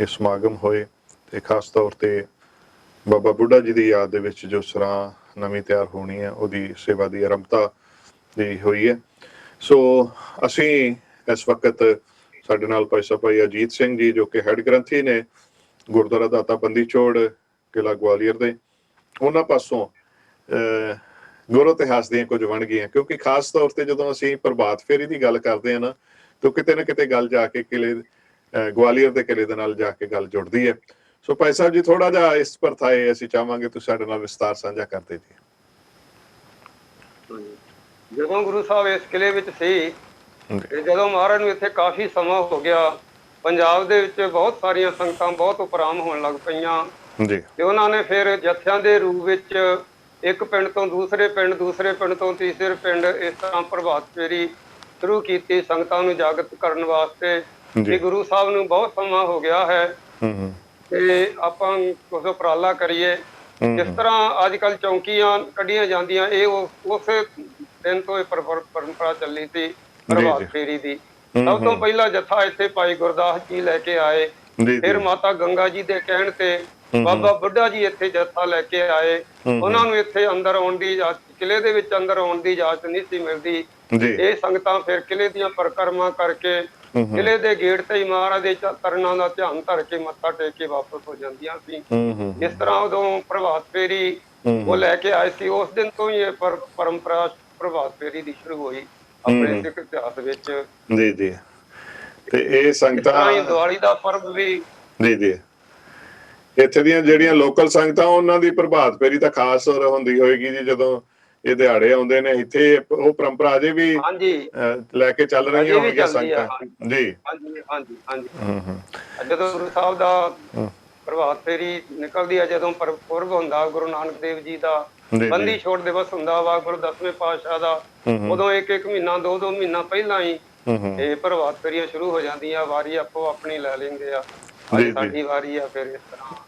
ਇਹ ਸਮਾਗਮ ਹੋਏ, ਤੇ ਖਾਸ ਤੌਰ ਤੇ ਬਾਬਾ ਬੁੱਢਾ ਜੀ ਦੀ ਯਾਦ ਦੇ ਵਿੱਚ ਜੋ ਸਰਾਂ ਨਵੀਂ ਤਿਆਰ ਹੋਣੀ ਹੈ ਉਹਦੀ ਸੇਵਾ ਦੀ ਆਰੰਭਤਾ ਦੀ ਹੋਈ ਹੈ। ਸੋ ਅਸੀਂ ਇਸ ਵਕਤ ਸਾਡੇ ਨਾਲ ਭਾਈ ਅਜੀਤ ਸਿੰਘ ਜੀ ਜੋ ਕਿ ਹੈਡ ਗ੍ਰੰਥੀ ਨੇ ਗੁਰਦੁਆਰਾ ਦਾਤਾ ਬੰਦੀ ਛੋੜ ਕਿਲ੍ਹਾ ਗਵਾਲੀਅਰ ਦੇ, ਉਹਨਾਂ ਪਾਸੋਂ ਗੁਰੂ ਇਤਿਹਾਸ ਦੀਆਂ ਕੁਝ ਵੰਨਗੀਆਂ, ਕਿਉਂਕਿ ਖਾਸ ਤੌਰ ਤੇ ਜਦੋਂ ਅਸੀਂ ਪ੍ਰਭਾਤ ਫੇਰੀ ਦੀ ਗੱਲ ਕਰਦੇ ਹਾਂ ਨਾ, ਤਾਂ ਕਿਤੇ ਨਾ ਕਿਤੇ ਗੱਲ ਜਾ ਕੇ ਕਿਲ੍ਹੇ ਗਵਾਲੀਅਰ ਦੇ ਕਿਲ੍ਹੇ ਦੇ ਨਾਲ ਜਾ ਕੇ ਗੱਲ ਜੁੜਦੀ ਹੈ। ਸੋ ਭਾਈ ਸਾਹਿਬ ਜੀ, ਥੋੜਾ ਜਿਹਾ ਇਸ ਪਰਥਾਏ ਅਸੀਂ ਚਾਹਾਂਗੇ ਤੁਸੀਂ ਸਾਡੇ ਨਾਲ ਵਿਸਤਾਰ ਸਾਂਝਾ ਕਰਦੇ ਜੀ। ਜਦੋਂ ਗੁਰੂ ਸਾਹਿਬ ਇਸ ਕਿਲ੍ਹੇ ਵਿੱਚ ਸੀ, ਤੇ ਜਦੋਂ ਮਹਾਰਾਜ ਨੂੰ ਇੱਥੇ ਕਾਫੀ ਸਮਾਂ ਹੋ ਗਿਆ, ਪੰਜਾਬ ਦੇ ਵਿੱਚ ਬਹੁਤ ਸਾਰੀਆਂ ਸੰਗਤਾਂ ਬਹੁਤ ਉਪਰਾਮ ਹੋਣ ਲੱਗ ਪਈਆਂ ਜੀ, ਤੇ ਉਹਨਾਂ ਨੇ ਫਿਰ ਜਥਿਆਂ ਦੇ ਰੂਪ ਵਿੱਚ ਇੱਕ ਪਿੰਡ ਤੋਂ ਦੂਸਰੇ ਪਿੰਡ, ਦੂਸਰੇ ਪਿੰਡ ਤੋਂ ਤੀਸਰੇ ਪਿੰਡ, ਇਸ ਤਰ੍ਹਾਂ ਪ੍ਰਭਾਤ ਫੇਰੀ ਸ਼ੁਰੂ ਕੀਤੀ ਸੰਗਤਾਂ ਨੂੰ ਜਾਗਰਤ ਕਰਨ ਵਾਸਤੇ। ਕਿ ਗੁਰੂ ਸਾਹਿਬ ਨੂੰ ਬਹੁਤ ਸਮਾਂ ਹੋ ਗਿਆ ਹੈ ਤੇ ਆਪਾਂ ਕੁਝ ਉਪਰਾਲਾ ਕਰੀਏ। ਜਿਸ ਤਰ੍ਹਾਂ ਅੱਜ ਕੱਲ੍ਹ ਚੌਂਕੀਆਂ ਕੱਢੀਆਂ ਜਾਂਦੀਆਂ, ਇਹ ਉਸ ਦਿਨ ਤੋਂ ਇਹ ਪਰੰਪਰਾ ਚੱਲੀ ਸੀ ਪ੍ਰਭਾਤ ਫੇਰੀ ਦੀ। ਸਭ ਤੋਂ ਪਹਿਲਾਂ ਜਥਾ ਇੱਥੇ ਭਾਈ ਗੁਰਦਾਸ ਜੀ ਲੈ ਕੇ ਆਏ, ਫਿਰ ਮਾਤਾ ਗੰਗਾ ਜੀ ਦੇ ਕਹਿਣ ਤੇ ਬਾਬਾ ਬੁੱਢਾ ਜੀ ਇੱਥੇ ਜਥਾ ਲੈ ਕੇ ਆਏ। ਉਹਨਾਂ ਨੂੰ ਇੱਥੇ ਅੰਦਰ ਆਉਣ ਦੀ ਇਜਾਜ਼ਤ, ਕਿਲ੍ਹੇ ਦੇ ਵਿੱਚ ਅੰਦਰ ਆਉਣ ਦੀ ਇਜਾਜ਼ਤ ਨਹੀਂ ਸੀ ਮਿਲਦੀ। ਇਹ ਸੰਗਤਾਂ ਫਿਰ ਕਿਲ੍ਹੇ ਦੀਆਂ ਪਰਿਕਰਮਾ ਕਰਕੇ ਕਿਲ੍ਹੇ ਦੇ ਗੇਟ ਤੇ ਹੀ ਮਹਾਰਾਜ ਦੇ ਚਰਨਾਂ ਦਾ ਧਿਆਨ ਧਰ ਕੇ ਮੱਥਾ ਟੇਕ ਕੇ ਵਾਪਸ ਹੋ ਜਾਂਦੀਆਂ ਸੀ। ਇਸ ਤਰ੍ਹਾਂ ਉਦੋਂ ਪ੍ਰਭਾਤ ਫੇਰੀ ਉਹ ਲੈ ਕੇ ਆਏ ਸੀ। ਉਸ ਦਿਨ ਤੋਂ ਹੀ ਇਹ ਪਰੰਪਰਾ ਪ੍ਰਭਾਤ ਫੇਰੀ ਦੀ ਸ਼ੁਰੂ ਹੋਈ ਆਪਣੇ ਸਿੱਖ ਇਤਿਹਾਸ ਵਿੱਚ। ਜੀ ਜੀ, ਤੇ ਇਹ ਸੰਗਤਾਂ ਦੀਵਾਲੀ ਦਾ ਪਰਬ ਵੀ ਜੀ ਜੀ, ਇੱਥੇ ਦੀਆਂ ਜਿਹੜੀਆਂ ਲੋਕਲ ਸੰਗਤਾਂ ਉਹਨਾਂ ਦੀ ਪ੍ਰਭਾਤ ਫੇਰੀ ਤਾਂ ਖਾਸ ਹੁੰਦੀ ਹੋਏਗੀ ਜੀ। ਜਦੋਂ ਇਹ ਦਿਹਾੜੇ ਆਉਂਦੇ ਨੇ ਇੱਥੇ, ਉਹ ਪਰੰਪਰਾ ਅਜੇ ਵੀ ਲੈ ਕੇ ਚੱਲ ਰਹੀਆਂ ਹੋਣਗੀਆਂ ਸੰਗਤਾਂ ਜੀ। ਜਦੋਂ ਗੁਰੂ ਸਾਹਿਬ ਦਾ ਪ੍ਰਭਾਤ ਫੇਰੀ ਨਿਕਲਦੀ ਹੈ, ਜਦੋਂ ਪੁਰਬ ਹੁੰਦਾ ਗੁਰੂ ਨਾਨਕ ਦੇਵ ਜੀ ਦਾ ਬੰਦੀ ਛੋੜ ਦਿਵਸ ਹੁੰਦਾ ਵਾ, ਗੁਰੂ 10ਵੇਂ ਪਾਤਸ਼ਾਹ ਦਾ, ਉਦੋਂ ਇੱਕ ਮਹੀਨਾ, ਦੋ ਮਹੀਨਾ ਪਹਿਲਾਂ ਹੀ ਇਹ ਪ੍ਰਭਾਤ ਫੇਰੀਆਂ ਸ਼ੁਰੂ ਹੋ ਜਾਂਦੀਆਂ। ਵਾਰੀ ਆਪੋ ਆਪਣੀ ਲੈ ਲੈਂਦੇ ਆ, ਅੱਜ ਸਾਡੀ ਵਾਰੀ ਆ। ਫਿਰ ਇਸ ਤਰ੍ਹਾਂ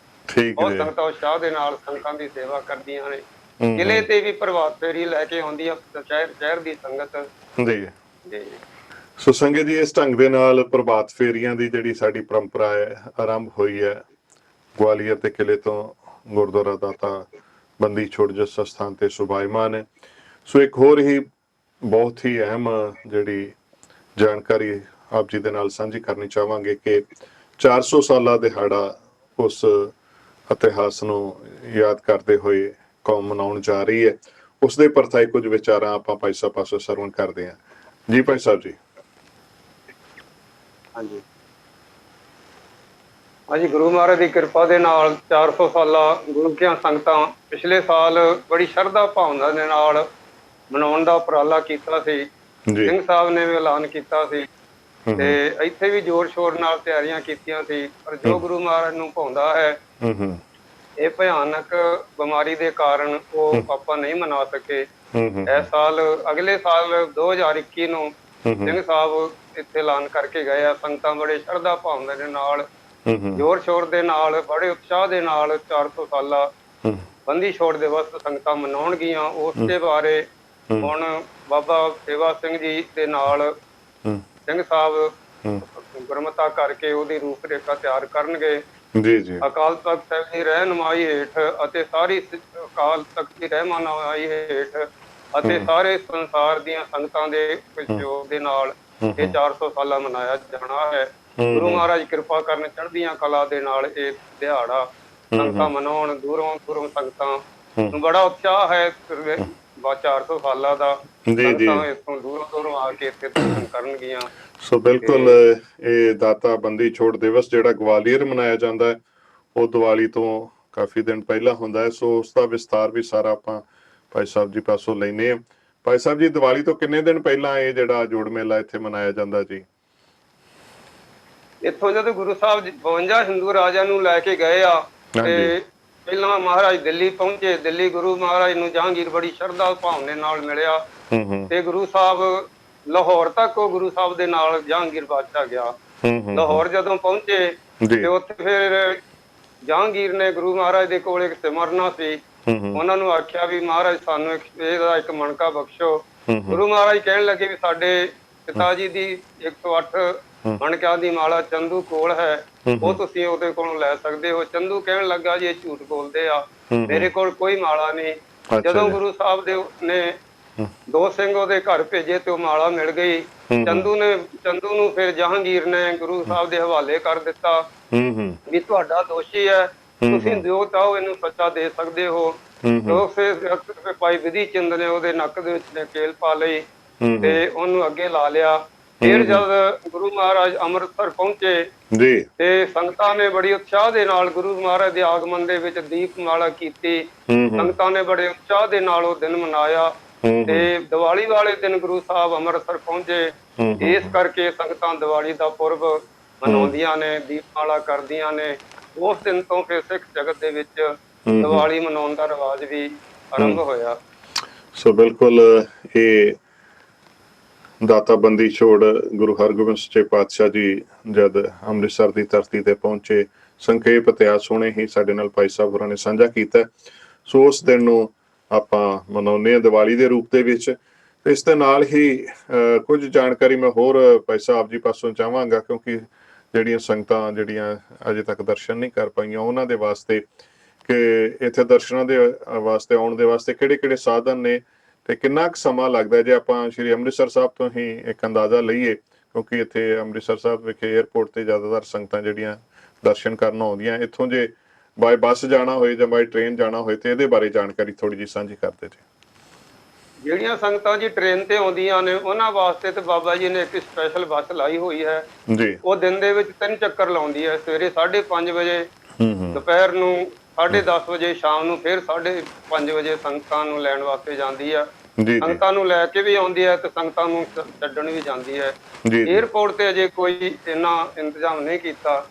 ਬਹੁਤ ਸੰਗਤਾਂ ਉਤਸ਼ਾਹ ਦੇ ਨਾਲ ਸੰਗਤਾਂ ਦੀ ਸੇਵਾ ਕਰਦੀਆਂ ਨੇ। ਕਿਲ੍ਹੇ ਤੇ ਵੀ ਪ੍ਰਭਾਤ ਫੇਰੀ ਲੈ ਕੇ ਆਉਂਦੀ ਆ ਸ਼ਹਿਰ ਦੀ ਸੰਗਤ ਜੀ। ਸੋ ਸੰਗਤ ਜੀ, ਇਸ ਢੰਗ ਦੇ ਨਾਲ ਪ੍ਰਭਾਤ ਫੇਰੀਆਂ ਦੀ ਜਿਹੜੀ ਸਾਡੀ ਪਰੰਪਰਾ ਹੈ ਆਰੰਭ ਹੋਈ ਹੈ ਗਵਾਲੀਅਰ ਦੇ ਕਿਲ੍ਹੇ ਤੋਂ ਗੁਰਦੁਆਰਾ ਦਾਤਾ ਬੰਦੀ ਛੋੜ ਜਿਸ ਸਥਾਨ ਤੇ ਸੁਭਾਈਮਾਨ ਹੈ। ਸੋ ਇੱਕ ਹੋਰ ਹੀ ਬਹੁਤ ਹੀ ਅਹਿਮ ਜਿਹੜੀ ਜਾਣਕਾਰੀ ਆਪ ਜੀ ਦੇ ਨਾਲ ਸਾਂਝੀ ਕਰਨੀ ਚਾਹਾਂਗੇ ਕਿ 400 ਸਾਲਾ ਦਿਹਾੜਾ ਉਸ ਇਤਿਹਾਸ ਨੂੰ ਯਾਦ ਕਰਦੇ ਹੋਏ ਕੌਮ ਮਨਾਉਣ ਜਾ ਰਹੀ ਹੈ। ਉਸ ਦੇ ਪਰਥਾਏ ਕੁਝ ਵਿਚਾਰਾਂ ਆਪਾਂ ਭਾਈ ਸਾਹਿਬ ਪਾਸੋਂ ਸਰਵਣ ਕਰਦੇ ਹਾਂ ਜੀ। ਭਾਈ ਸਾਹਿਬ ਜੀ। ਹਾਂਜੀ, ਗੁਰੂ ਮਹਾਰਾਜ ਦੀ ਕਿਰਪਾ ਦੇ ਨਾਲ 400 ਸਾਲਾ ਗੁਰੂ ਕੀਆਂ ਸੰਗਤਾਂ ਪਿਛਲੇ ਸਾਲ ਬੜੀ ਸ਼ਰਧਾ ਭਾਵਨਾ ਦੇ ਨਾਲ ਮਨਾਉਣ ਦਾ ਉਪਰਾਲਾ ਕੀਤਾ ਸੀ। ਸਿੰਘ ਸਾਹਿਬ ਨੇ ਵੀ ਐਲਾਨ ਕੀਤਾ ਸੀ ਤੇ ਇੱਥੇ ਵੀ ਜ਼ੋਰ ਸ਼ੋਰ ਨਾਲ ਤਿਆਰੀਆਂ ਕੀਤੀਆਂ ਸੀ। ਪਰ ਜੋ ਗੁਰੂ ਮਹਾਰਾਜ ਨੂੰ ਭਾਉਂਦਾ ਹੈ, ਇਹ ਭਿਆਨਕ ਬਿਮਾਰੀ ਦੇ ਕਾਰਨ ਉਹ ਆਪਾਂ ਨਹੀਂ ਮਨਾ ਸਕੇ। ਇਸ ਸਾਲ, ਅਗਲੇ ਸਾਲ 2021 ਨੂੰ ਸਿੰਘ ਸਾਹਿਬ ਇੱਥੇ ਐਲਾਨ ਕਰਕੇ ਗਏ ਆ। ਸੰਗਤਾਂ ਬੜੇ ਸ਼ਰਧਾ ਭਾਵਨਾ ਦੇ ਨਾਲ, ਜ਼ੋਰ ਸ਼ੋਰ ਦੇ ਨਾਲ, ਬੜੇ ਉਤਸ਼ਾਹ ਦੇ ਨਾਲ 400 ਸਾਲਾ ਬੰਦੀ ਛੋੜ ਦਿਵਸ ਸੰਗਤਾਂ ਮਨਾਉਣਗੀਆਂ। ਉਸ ਦੇ ਬਾਰੇ ਹੁਣ ਬਾਬਾ ਸੇਵਾ ਸਿੰਘ ਜੀ ਦੇ ਨਾਲ ਸਿੰਘ ਸਾਹਿਬ ਗੁਰਮਤਾ ਕਰਕੇ ਉਹਦੀ ਰੂਪ ਰੇਖਾ ਤਿਆਰ ਕਰਨਗੇ। ਅਕਾਲ ਤਖਤ ਸਾਹਿਬ ਦੀ ਰਹਿਨੁਮਾਈ ਹੇਠ ਅਤੇ ਸਾਰੀ ਅਕਾਲ ਤਖਤ ਦੀ ਰਹਿਨੁਮਾਈ ਹੇਠ ਅਤੇ ਸਾਰੇ ਸੰਸਾਰ ਦੀਆਂ ਸੰਗਤਾਂ ਦੇ ਸਹਿਯੋਗ ਦੇ ਨਾਲ ਇਹ 400 ਸਾਲਾ ਮਨਾਇਆ ਜਾਣਾ ਹੈ। ਗੁਰੂ ਮਹਾਰਾਜ ਕਿਰਪਾ ਕਰਨ, ਚੜ੍ਹਦੀਆਂ ਕਲਾ ਦੇ ਨਾਲ ਇਹ ਦਿਹਾੜਾ ਸੰਗਤਾਂ ਮਨਾਉਣ। ਦੂਰੋਂ ਸੰਗਤਾਂ ਨੂੰ ਬੜਾ ਉਤਸ਼ਾਹ ਹੈ 400 ਸਾਲਾਂ ਦਾ। ਸੰਗਤਾਂ ਇੱਥੋਂ ਦੂਰੋਂ ਆ ਕੇ ਇੱਥੇ ਦਰਸ਼ਨ ਕਰਨਗੀਆਂ। ਸੋ ਬਿਲਕੁਲ, ਇਹ ਦਾਤਾ ਬੰਦੀ ਛੋੜ ਦਿਵਸ ਜਿਹੜਾ ਗਵਾਲੀਅਰ ਮਨਾਇਆ ਜਾਂਦਾ ਹੈ, ਉਹ ਦੀਵਾਲੀ ਤੋਂ ਕਾਫੀ ਦਿਨ ਪਹਿਲਾਂ ਹੁੰਦਾ ਹੈ। ਸੋ ਉਸ ਦਾ ਵਿਸਤਾਰ ਵੀ ਸਾਰਾ ਆਪਾਂ ਭਾਈ ਸਾਹਿਬ ਜੀ ਪਾਸੋਂ ਲੈਨੇ ਆ। ਭਾਈ ਸਾਹਿਬ ਜੀ, ਦੀਵਾਲੀ ਤੋਂ ਕਿੰਨੇ ਦਿਨ ਪਹਿਲਾਂ ਇਹ ਜਿਹੜਾ ਜੋੜ ਮੇਲਾ ਇੱਥੇ ਮਨਾਇਆ ਜਾਂਦਾ ਜੀ? ਇੱਥੋਂ ਜਦੋਂ ਗੁਰੂ ਸਾਹਿਬ 52 ਹਿੰਦੂ ਰਾਜਿਆਂ ਨੂੰ ਲੈ ਕੇ ਗਏ ਆ, ਤੇ ਪਹਿਲਾਂ ਮਹਾਰਾਜ ਦਿੱਲੀ ਪਹੁੰਚੇ। ਦਿੱਲੀ ਗੁਰੂ ਮਹਾਰਾਜ ਨੂੰ ਜਹਾਂਗੀਰ ਬੜੀ ਸ਼ਰਧਾ ਭਾਵਨਾ ਨਾਲ ਮਿਲਿਆ ਤੇ ਗੁਰੂ ਸਾਹਿਬ ਲਾਹੌਰ ਤੱਕ ਉਹ ਗੁਰੂ ਸਾਹਿਬ ਦੇ ਨਾਲ ਜਹਾਂਗੀਰ ਬਾਦਸ਼ਾਹ ਗਿਆ। ਲਾਹੌਰ ਜਦੋਂ ਪਹੁੰਚੇ ਤੇ ਉੱਥੇ ਫਿਰ ਜਹਾਂਗੀਰ ਨੇ ਗੁਰੂ ਮਹਾਰਾਜ ਦੇ ਕੋਲ ਇੱਕ ਸਿਮਰਨਾ ਸੀ। ਉਹਨਾਂ ਨੂੰ ਆਖਿਆ ਵੀ ਮਹਾਰਾਜ ਸਾਨੂੰ ਇਹਦਾ ਇੱਕ ਮਣਕਾ ਬਖਸ਼ੋ। ਗੁਰੂ ਮਹਾਰਾਜ ਕਹਿਣ ਲੱਗੇ ਵੀ ਸਾਡੇ ਪਿਤਾ ਜੀ ਦੀ 108 ਮਣਕਿਆਂ ਦੀ ਮਾਲਾ ਚੰਦੂ ਕੋਲ ਹੈ, ਉਹ ਤੁਸੀਂ ਉਹਦੇ ਕੋਲੋਂ ਲੈ ਸਕਦੇ ਹੋ। ਚੰਦੂ ਕਹਿਣ ਲੱਗਾ ਜੀ ਇਹ ਝੂਠ ਬੋਲਦੇ ਆ, ਮੇਰੇ ਕੋਲ ਕੋਈ ਮਾਲਾ ਨਹੀਂ। ਜਦੋਂ ਗੁਰੂ ਸਾਹਿਬ ਦੇ ਨੇ ਦੋ ਸਿੰਘ ਉਹਦੇ ਘਰ ਭੇਜੇ ਤੇ ਉਹ ਮਾਲਾ ਮਿਲ ਗਈ। ਚੰਦੂ ਨੂੰ ਫਿਰ ਜਹਾਂਗੀਰ ਨੇ ਗੁਰੂ ਸਾਹਿਬ ਦੇ ਹਵਾਲੇ ਕਰ ਦਿੱਤਾ ਵੀ ਤੁਹਾਡਾ ਦੋਸ਼ੀ ਹੈ, ਤੁਸੀਂ ਜੋ ਚਾਹੋ ਇਹਨੂੰ ਸੱਚਾ ਦੇ ਸਕਦੇ ਹੋ। ਫਿਰ ਭਾਈ ਵਿਧੀ ਚੰਦ ਨੇ ਉਹਦੇ ਨੱਕ ਦੇ ਵਿੱਚ ਨਕੇਲ ਪਾ ਲਈ ਤੇ ਉਹਨੂੰ ਅੱਗੇ ਲਾ ਲਿਆ। ਫਿਰ ਜਦ ਗੁਰੂ ਮਹਾਰਾਜ ਅੰਮ੍ਰਿਤਸਰ ਪਹੁੰਚੇ ਤੇ ਸੰਗਤਾਂ ਨੇ ਬੜੀ ਉਤਸ਼ਾਹ ਦੇ ਨਾਲ ਗੁਰੂ ਮਹਾਰਾਜ ਦੇ ਆਗਮਨ ਦੇ ਵਿੱਚ ਦੀਪਮਾਲਾ ਕੀਤੀ। ਸੰਗਤਾਂ ਨੇ ਬੜੇ ਉਤਸ਼ਾਹ ਦੇ ਨਾਲ ਉਹ ਦਿਨ ਮਨਾਇਆ ਤੇ ਦੀਵਾਲੀ ਵਾਲੇ ਦਿਨ ਗੁਰੂ ਸਾਹਿਬ ਅੰਮ੍ਰਿਤਸਰ ਪਹੁੰਚੇ। ਇਸ ਕਰਕੇ ਸੰਗਤਾਂ ਦੀਵਾਲੀ ਦਾ ਪੁਰਬ ਮਨਾਉਂਦੀਆਂ ਨੇ, ਦੀਪਮਾਲਾ ਕਰਦੀਆਂ ਨੇ। ਉਸ ਦਿਨ ਤੋਂ ਫਿਰ ਸਿੱਖ ਜਗਤ ਦੇ ਵਿੱਚ ਦੀਵਾਲੀ ਮਨਾਉਣ ਦਾ ਰਿਵਾਜ ਵੀ ਆਰੰਭ ਹੋਇਆ। ਸੋ ਬਿਲਕੁਲ ਇਹ ਦਾਤਾ ਬੰਦੀ ਛੋੜ ਗੁਰੂ ਹਰਗੋਬਿੰਦ ਸੱਚੇ ਪਾਤਸ਼ਾਹ ਜੀ ਜਦ ਅੰਮ੍ਰਿਤਸਰ ਦੀ ਧਰਤੀ ਤੇ ਪਹੁੰਚੇ, ਸੰਖੇਪ ਇਤਿਹਾਸ ਹੁਣੇ ਹੀ ਸਾਡੇ ਨਾਲ ਭਾਈ ਸਾਹਿਬ ਹੋਰਾਂ ਨੇ ਸਾਂਝਾ ਕੀਤਾ। ਸੋ ਉਸ ਦਿਨ ਨੂੰ ਆਪਾਂ ਮਨਾਉਂਦੇ ਹਾਂ ਦੀਵਾਲੀ ਦੇ ਰੂਪ ਦੇ ਵਿੱਚ। ਇਸ ਦੇ ਨਾਲ ਹੀ ਕੁਝ ਜਾਣਕਾਰੀ ਮੈਂ ਹੋਰ ਭਾਈ ਸਾਹਿਬ ਜੀ ਪਾਸੋਂ ਚਾਹਾਂਗਾ, ਕਿਉਂਕਿ ਜਿਹੜੀਆਂ ਸੰਗਤਾਂ ਜਿਹੜੀਆਂ ਅਜੇ ਤੱਕ ਦਰਸ਼ਨ ਨਹੀਂ ਕਰ ਪਾਈਆਂ ਉਹਨਾਂ ਦੇ ਵਾਸਤੇ ਕਿ ਇੱਥੇ ਦਰਸ਼ਨਾਂ ਦੇ ਵਾਸਤੇ ਆਉਣ ਦੇ ਵਾਸਤੇ ਕਿਹੜੇ-ਕਿਹੜੇ ਸਾਧਨ ਨੇ ਤੇ ਕਿੰਨਾ ਕੁ ਸਮਾਂ ਲੱਗਦਾ ਜੇ ਆਪਾਂ ਸ਼੍ਰੀ ਅੰਮ੍ਰਿਤਸਰ ਸਾਹਿਬ ਤੋਂ ਹੀ ਇੱਕ ਅੰਦਾਜ਼ਾ ਲਈਏ, ਕਿਉਂਕਿ ਇੱਥੇ ਅੰਮ੍ਰਿਤਸਰ ਸਾਹਿਬ ਵਿਖੇ 에ਅਰਪੋਰਟ ਤੇ ਜ਼ਿਆਦਾਤਰ ਸੰਗਤਾਂ ਜਿਹੜੀਆਂ ਦਰਸ਼ਨ ਕਰਨ ਆਉਂਦੀਆਂ। ਇੱਥੋਂ ਜੇ ਬਾਈ ਬੱਸ ਜਾਣਾ ਹੋਏ ਜਾਂ ਬਾਈ ਟ੍ਰੇਨ ਜਾਣਾ ਹੋਏ ਤੇ ਇਹਦੇ ਬਾਰੇ ਜਾਣਕਾਰੀ ਥੋੜੀ ਜਿਹੀ ਸਾਂਝੀ ਕਰਦੇ ਜੀ। ਜਿਹੜੀਆਂ ਸੰਗਤਾਂ ਜੀ ਟ੍ਰੇਨ ਤੇ ਆਉਂਦੀਆਂ ਨੇ ਉਹਨਾਂ ਵਾਸਤੇ ਤੇ ਬਾਬਾ ਜੀ ਨੇ ਇੱਕ ਸਪੈਸ਼ਲ ਬੱਸ ਲਾਈ ਹੋਈ ਹੈ ਜੀ। ਉਹ ਦਿਨ ਦੇ ਵਿੱਚ 3 ਚੱਕਰ ਲਾਉਂਦੀ ਹੈ, ਸਵੇਰੇ 5:30 ਵਜੇ, ਦੁਪਹਿਰ ਨੂੰ 10:30 ਵਜੇ, ਸ਼ਾਮ ਨੂੰ ਫਿਰ 5:30 ਵਜੇ ਸੰਗਤਾਂ ਨੂੰ ਲੈਣ ਵਾਸਤੇ ਜਾਂਦੀ ਆ। ਸੰਗਤਾਂ ਨੂੰ ਲੈ ਕੇ ਵੀ ਆਉਂਦੀ ਹੈ ਤੇ ਸੰਗਤਾਂ ਨੂੰ ਛੱਡਣ ਵੀ ਜਾਂਦੀ ਹੈ। ਏਅਰਪੋਰਟ ਤੇ ਅਜੇ ਕੋਈ ਇੰਨਾ ਇੰਤਜ਼ਾਮ ਨਹੀਂ ਕੀਤਾ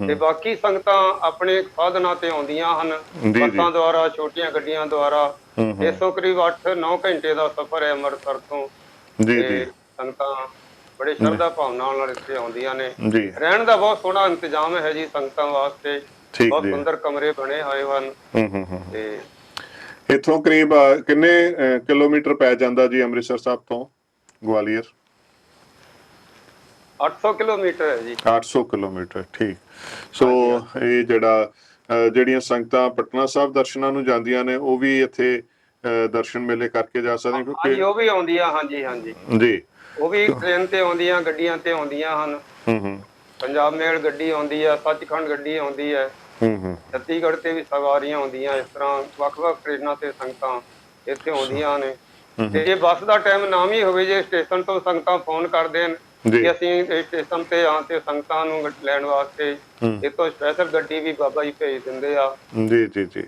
ਤੇ ਬਾਕੀ ਸੰਗਤਾਂ ਆਪਣੇ ਸਾਧਨਾਂ ਤੇ ਆਉਂਦੀਆਂ ਹਨ, ਬੱਸਾਂ ਦੁਆਰਾ, ਛੋਟੀਆਂ ਗੱਡੀਆਂ ਦੁਆਰਾ। ਇਸੋਂ ਕਰੀਬ 8-9 ਘੰਟੇ ਦਾ ਸਫ਼ਰ ਹੈ ਅੰਮ੍ਰਿਤਸਰ ਤੋਂ ਤੇ ਸੰਗਤਾਂ ਬੜੇ ਸ਼ਰਧਾ ਭਾਵਨਾ ਨਾਲ ਇੱਥੇ ਆਉਂਦੀਆਂ ਨੇ। ਰਹਿਣ ਦਾ ਬਹੁਤ ਸੋਹਣਾ ਇੰਤਜ਼ਾਮ ਹੈ ਜੀ ਸੰਗਤਾਂ ਵਾਸਤੇ, ਬਹੁਤ ਸੁੰਦਰ ਕਮਰੇ ਬਣੇ ਹੋਏ ਹਨ। ਤੇ ਇੱਥੋਂ ਕਰੀਬ ਕਿੰਨੇ ਕਿਲੋਮੀਟਰ ਪੈ ਜਾਂਦਾ ਜੀ ਅੰਮ੍ਰਿਤਸਰ ਸਾਹਿਬ ਤੋਂ ਗਵਾਲੀਅਰ? 800 ਕਿਲੋਮੀਟਰ ਹੈ ਜੀ। 800 ਕਿਲੋਮੀਟਰ, ਠੀਕ। ਸੋ ਇਹ ਜਿਹੜੀਆਂ ਸੰਗਤਾਂ ਪਟਨਾ ਸਾਹਿਬ ਦਰਸ਼ਨਾਂ ਨੂੰ ਜਾਂਦੀਆਂ ਨੇ ਉਹ ਵੀ ਇੱਥੇ ਦਰਸ਼ਨ ਮੇਲੇ ਕਰਕੇ ਜਾ ਸਕਦੇ ਕਿਉਂਕਿ ਉਹ ਵੀ ਆਉਂਦੀਆਂ। ਹਾਂਜੀ ਜੀ, ਉਹ ਵੀ ਟ੍ਰੇਨ ਤੇ ਆਉਂਦੀਆਂ, ਗੱਡੀਆਂ ਤੇ ਆਉਂਦੀਆਂ ਹਨ। ਪੰਜਾਬ ਮੇਲ ਗੱਡੀ ਆਉਂਦੀ ਹੈ, ਸੱਚਖੰਡ ਗੱਡੀ ਆਉਂਦੀ ਹੈ, ਛੱਤੀਸਗੜ੍ਹ ਤੇ ਵੀ ਸਵਾਰੀਆਂ ਆਉਂਦੀਆਂ। ਇਸ ਤਰ੍ਹਾਂ ਵੱਖ-ਵੱਖ ਟ੍ਰੇਨਾਂ ਤੇ ਸੰਗਤਾਂ ਇੱਥੇ ਆਉਂਦੀਆਂ ਨੇ। ਤੇ ਜੇ ਬੱਸ ਦਾ ਟਾਈਮ ਨਾ ਵੀ ਹੋਵੇ, ਜੇ ਸਟੇਸ਼ਨ ਤੋਂ ਸੰਗਤਾਂ ਫੋਨ ਕਰ ਦੇਣ ਕਿ ਅਸੀਂ ਸਟੇਸ਼ਨ ਤੇ ਆ ਤੇ ਸੰਗਤਾਂ ਨੂੰ ਲੈਣ ਵਾਸਤੇ ਇੱਥੋਂ ਸਪੈਸ਼ਲ ਗੱਡੀ ਵੀ ਬਾਬਾ ਜੀ ਭੇਜ ਦਿੰਦੇ ਆ।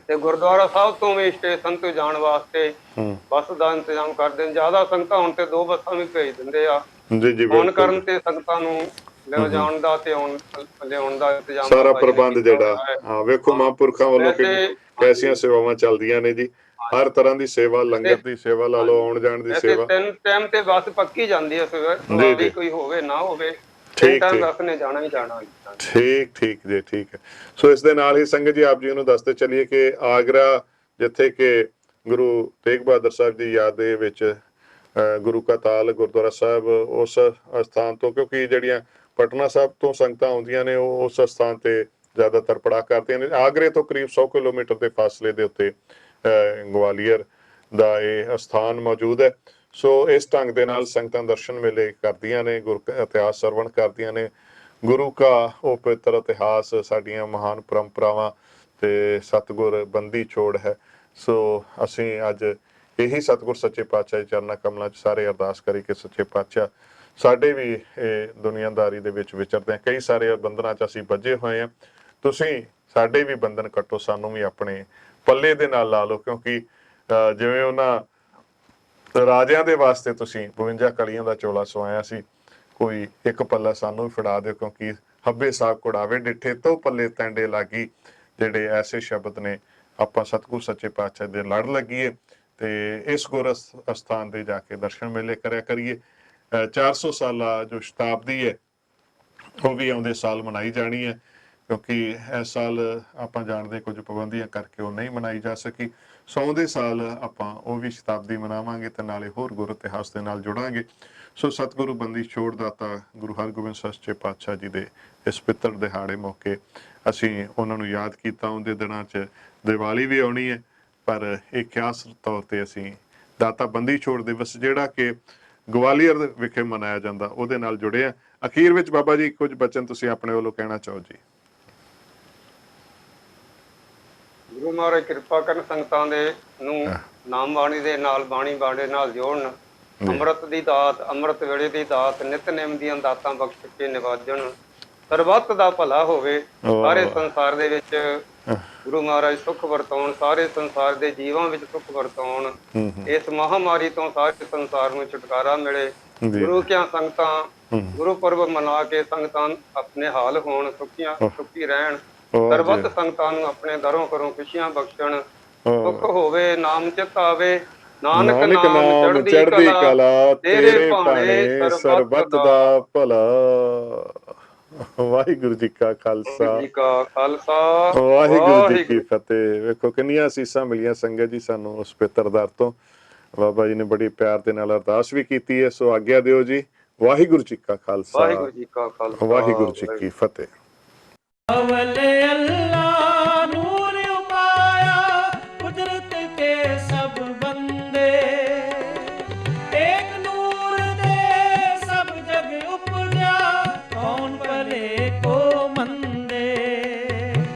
ਤੇ ਗੁਰਦੁਆਰਾ ਸਾਹਿਬ ਤੋਂ ਵੀ ਸਟੇਸ਼ਨ ਤੇ ਜਾਣ ਵਾਸਤੇ ਬੱਸ ਦਾ ਇੰਤਜ਼ਾਮ ਕਰਦੇ ਨੇ। ਜ਼ਿਆਦਾ ਸੰਗਤਾਂ ਹੋਣ ਤੇ 2 ਬੱਸਾਂ ਵੀ ਭੇਜ ਦਿੰਦੇ ਆ। ਫੋਨ ਕਰਨ ਤੇ ਸੰਗਤਾਂ ਨੂੰ ਲਿਜਾਣ ਦਾ ਤੇ ਲਿਆਉਣ ਦਾ ਇੰਤਜ਼ਾਮ ਸਾਰਾ ਪ੍ਰਬੰਧ ਜਿਹੜਾ ਵੇਖੋ ਮਹਾਂਪੁਰਖਾਂ ਵੱਲੋਂ ਕੈਸੀਆਂ ਸੇਵਾਵਾਂ ਚੱਲਦੀਆਂ ਨੇ ਜੀ। ਹਰ ਤਰ੍ਹਾਂ ਦੀ ਸੇਵਾ, ਲੰਗਰ ਦੀ ਸੇਵਾ ਲਾ ਲਓ, ਆਉਣ ਜਾਣ ਦੀ ਸੇਵਾ। 3 ਟਾਈਮ ਤੇ ਬੱਸ ਪੱਕੀ ਜਾਂਦੀ ਹੈ, ਸਵੇਰ ਕੋਈ ਹੋਵੇ ਨਾ ਹੋਵੇ, ਬੱਸ ਨੇ ਜਾਣਾ ਹੀ ਜਾਣਾ। ਠੀਕ ਜੀ, ਠੀਕ ਹੈ। ਸੋ ਇਸ ਦੇ ਨਾਲ ਹੀ ਸੰਗਤ ਜੀ ਆਪ ਜੀ ਨੂੰ ਦੱਸਦੇ ਚੱਲੀਏ ਕਿ ਆਗਰਾ, ਜਿੱਥੇ ਕਿ ਗੁਰੂ ਤੇਗ ਬਹਾਦਰ ਸਾਹਿਬ ਦੀ ਯਾਦ ਦੇ ਵਿੱਚ ਗੁਰੂ ਕਾ ਤਾਲ ਗੁਰਦੁਆਰਾ ਸਾਹਿਬ, ਉਸ ਸਥਾਨ ਤੋਂ, ਕਿਉਂਕਿ ਜਿਹੜੀਆਂ ਪਟਨਾ ਸਾਹਿਬ ਤੋਂ ਸੰਗਤਾਂ ਆਉਂਦੀਆਂ ਨੇ ਉਹ ਉਸ ਸਥਾਨ ਤੇ ਜ਼ਿਆਦਾਤਰ ਪੜਾਅ ਕਰਦੀਆਂ ਨੇ। ਆਗਰੇ ਤੋਂ ਕਰੀਬ 100 ਕਿਲੋਮੀਟਰ ਦੇ ਫਾਸਲੇ ਦੇ ਉੱਤੇ ਗਵਾਲੀਅਰ ਦਾ ਇਹ ਸਥਾਨ ਮੌਜੂਦ ਹੈ। ਸੋ ਇਸ ਢੰਗ ਦੇ ਨਾਲ ਸੰਗਤਾਂ ਦਰਸ਼ਨ ਮੇਲੇ ਕਰਦੀਆਂ ਨੇ, ਗੁਰੂ ਇਤਿਹਾਸ ਸਰਵਣ ਕਰਦੀਆਂ ਨੇ। ਗੁਰੂ ਕਾ ਉਹ ਪਵਿੱਤਰ ਇਤਿਹਾਸ, ਸਾਡੀਆਂ ਮਹਾਨ ਪਰੰਪਰਾਵਾਂ ਤੇ ਸਤਿਗੁਰ ਬੰਦੀ ਛੋੜ ਹੈ। ਸੋ ਅਸੀਂ ਅੱਜ ਇਹੀ ਸਤਿਗੁਰ ਸੱਚੇ ਪਾਤਸ਼ਾਹ ਦੇ ਚਰਨਾਂ ਕਮਲਾਂ 'ਚ ਸਾਰੇ ਅਰਦਾਸ ਕਰੀ ਕਿ ਸੱਚੇ ਪਾਤਸ਼ਾਹ ਸਾਡੇ ਵੀ ਇਹ ਦੁਨੀਆਦਾਰੀ ਦੇ ਵਿੱਚ ਵਿਚਰਦੇ ਆ, ਕਈ ਸਾਰੇ ਬੰਧਨਾਂ 'ਚ ਅਸੀਂ ਬੱਝੇ ਹੋਏ ਹਾਂ। ਤੁਸੀਂ ਸਾਡੇ ਵੀ ਬੰਧਨ ਕੱਟੋ, ਸਾਨੂੰ ਵੀ ਆਪਣੇ ਪੱਲੇ ਦੇ ਨਾਲ ਲਾ ਲਓ, ਕਿਉਂਕਿ ਜਿਵੇਂ ਉਹਨਾਂ ਰਾਜਿਆਂ ਦੇ ਵਾਸਤੇ ਤੁਸੀਂ 52 ਕਲੀਆਂ ਦਾ ਚੋਲਾ ਸਵਾਇਆ ਸੀ, ਕੋਈ ਇੱਕ ਪੱਲਾ ਸਾਨੂੰ ਵੀ ਫੜਾ ਦਿਓ, ਕਿਉਂਕਿ ਹੱਬੇ ਸਾਗ ਕੁੜਾਵੇ ਡਿੱਠੇ ਤੋਂ ਪੱਲੇ ਟੈਂਡੇ ਲਾਗੀ। ਜਿਹੜੇ ਐਸੇ ਸ਼ਬਦ ਨੇ, ਆਪਾਂ ਸਤਿਗੁਰ ਸੱਚੇ ਪਾਤਸ਼ਾਹ ਦੇ ਲੜ ਲੱਗੀਏ ਤੇ ਇਸ ਗੁਰ ਅਸਥਾਨ ਤੇ ਜਾ ਕੇ ਦਰਸ਼ਨ ਮੇਲੇ ਕਰਿਆ ਕਰੀਏ। 400 ਸਾਲਾ ਜੋ ਸ਼ਤਾਬਦੀ ਹੈ ਉਹ ਵੀ ਆਉਂਦੇ ਸਾਲ ਮਨਾਈ ਜਾਣੀ ਹੈ ਕਿਉਂਕਿ ਇਸ ਸਾਲ ਆਪਾਂ ਜਾਣਦੇ ਕੁਝ ਪਾਬੰਦੀਆਂ ਕਰਕੇ ਉਹ ਨਹੀਂ ਮਨਾਈ ਜਾ ਸਕੀ। ਸੋ ਆਉਂਦੇ ਸਾਲ ਆਪਾਂ ਉਹ ਵੀ ਸ਼ਤਾਬਦੀ ਮਨਾਵਾਂਗੇ ਤੇ ਨਾਲੇ ਹੋਰ ਗੁਰ ਇਤਿਹਾਸ ਦੇ ਨਾਲ ਜੁੜਾਂਗੇ। ਸੋ ਸਤਿਗੁਰੂ ਬੰਦੀ ਛੋੜ ਦਾਤਾ ਗੁਰੂ ਹਰਗੋਬਿੰਦ ਸੱਚੇ ਪਾਤਸ਼ਾਹ ਜੀ ਦੇ ਇਸ ਪਿੱਤਰ ਦਿਹਾੜੇ ਮੌਕੇ ਅਸੀਂ ਉਹਨਾਂ ਨੂੰ ਯਾਦ ਕੀਤਾ। ਉਹਦੇ ਦਿਨਾਂ 'ਚ ਦੀਵਾਲੀ ਵੀ ਆਉਣੀ ਹੈ, ਪਰ ਇਹ ਖਾਸ ਤੌਰ ਤੇ ਅਸੀਂ ਦਾਤਾ ਬੰਦੀ ਛੋੜ ਦਿਵਸ ਜਿਹੜਾ ਕਿ ਗਵਾਲੀਅਰ ਵਿਖੇ ਮਨਾਇਆ ਜਾਂਦਾ ਉਹਦੇ ਨਾਲ ਜੁੜੇ ਆ। ਅਖੀਰ ਵਿੱਚ ਬਾਬਾ ਜੀ ਕੁਝ ਬਚਨ ਤੁਸੀਂ ਆਪਣੇ ਵੱਲੋਂ ਕਹਿਣਾ ਚਾਹੋ ਜੀ। ਗੁਰੂ ਮਹਾਰਾਜ ਕਿਰਪਾ ਕਰਨ ਸੰਗਤਾਂ ਦੇ ਨੂੰ ਨਾਮ ਬਾਣੀ ਦੇ ਨਾਲ, ਬਾਣੀ ਬਾਣੇ ਨਾਲ ਜੋੜਨ। ਅੰਮ੍ਰਿਤ ਦੀ ਦਾਤ, ਅੰਮ੍ਰਿਤ ਵੇਲੇ ਦੀ ਦਾਤ, ਨਿਤਨੇਮ ਦੀਆਂ ਦਾਤਾਂ ਬਖਸ਼ ਕੇ ਨਿਵਾਜਣ। ਸਰਬੱਤ ਦਾ ਭਲਾ ਹੋਵੇ, ਸਾਰੇ ਸੰਸਾਰ ਦੇ ਵਿੱਚ ਗੁਰੂ ਮਹਾਰਾਜ ਸੁੱਖ ਵਰਤਾਉਣ, ਸਾਰੇ ਸੰਸਾਰ ਦੇ ਜੀਵਾਂ ਵਿੱਚ ਸੁੱਖ ਵਰਤਾਉਣ। ਇਸ ਮਹਾਮਾਰੀ ਤੋਂ ਸਾਰੇ ਸੰਸਾਰ ਨੂੰ ਛੁਟਕਾਰਾ ਮਿਲੇ। ਗੁਰੂ ਕਿਆਂ ਸੰਗਤਾਂ ਗੁਰਪੁਰਬ ਮਨਾ ਕੇ ਸੰਗਤਾਂ ਆਪਣੇ ਹਾਲ ਹੋਣ, ਸੁਖੀ ਰਹਿਣ। ਸਰਬੱਤ ਸੰਗਤਾਂ ਨੂੰ ਆਪਣੇ ਦਰੋਂ ਕਰੋ ਖੁਸ਼ੀਆਂ ਬਖਸ਼ਣ। ਸੁੱਖ ਹੋਵੇ, ਨਾਮ ਚਿਤ ਆਵੇ, ਨਾਨਕ ਨਾਮ ਚੜ੍ਹਦੀ ਕਲਾ, ਤੇਰੇ ਭਾਣੇ ਸਰਬੱਤ ਦਾ ਭਲਾ। ਵਾਹਿਗੁਰੂ ਜੀ ਕਾ ਖਾਲਸਾ, ਵਾਹਿਗੁਰੂ ਜੀ ਕੀ ਫਤਿਹ। ਵੇਖੋ ਕਿੰਨੀਆਂ ਅਸੀਸਾਂ ਮਿਲੀਆਂ ਸੰਗਤ ਜੀ ਸਾਨੂੰ ਉਸ ਪਿੱਤਰ ਦਰ ਤੋਂ। ਬਾਬਾ ਜੀ ਨੇ ਬੜੀ ਪਿਆਰ ਦੇ ਨਾਲ ਅਰਦਾਸ ਵੀ ਕੀਤੀ ਹੈ। ਸੋ ਆਗਿਆ ਦਿਓ ਜੀ। ਵਾਹਿਗੁਰੂ ਜੀ ਕਾ ਖਾਲਸਾ, ਵਾਹਿਗੁਰੂ ਜੀ ਕਾ ਖਾਲਸਾ, ਵਾਹਿਗੁਰੂ ਜੀ ਕੀ ਫਤਿਹ। अवले अल्लाह नूर उपाया कुदरत के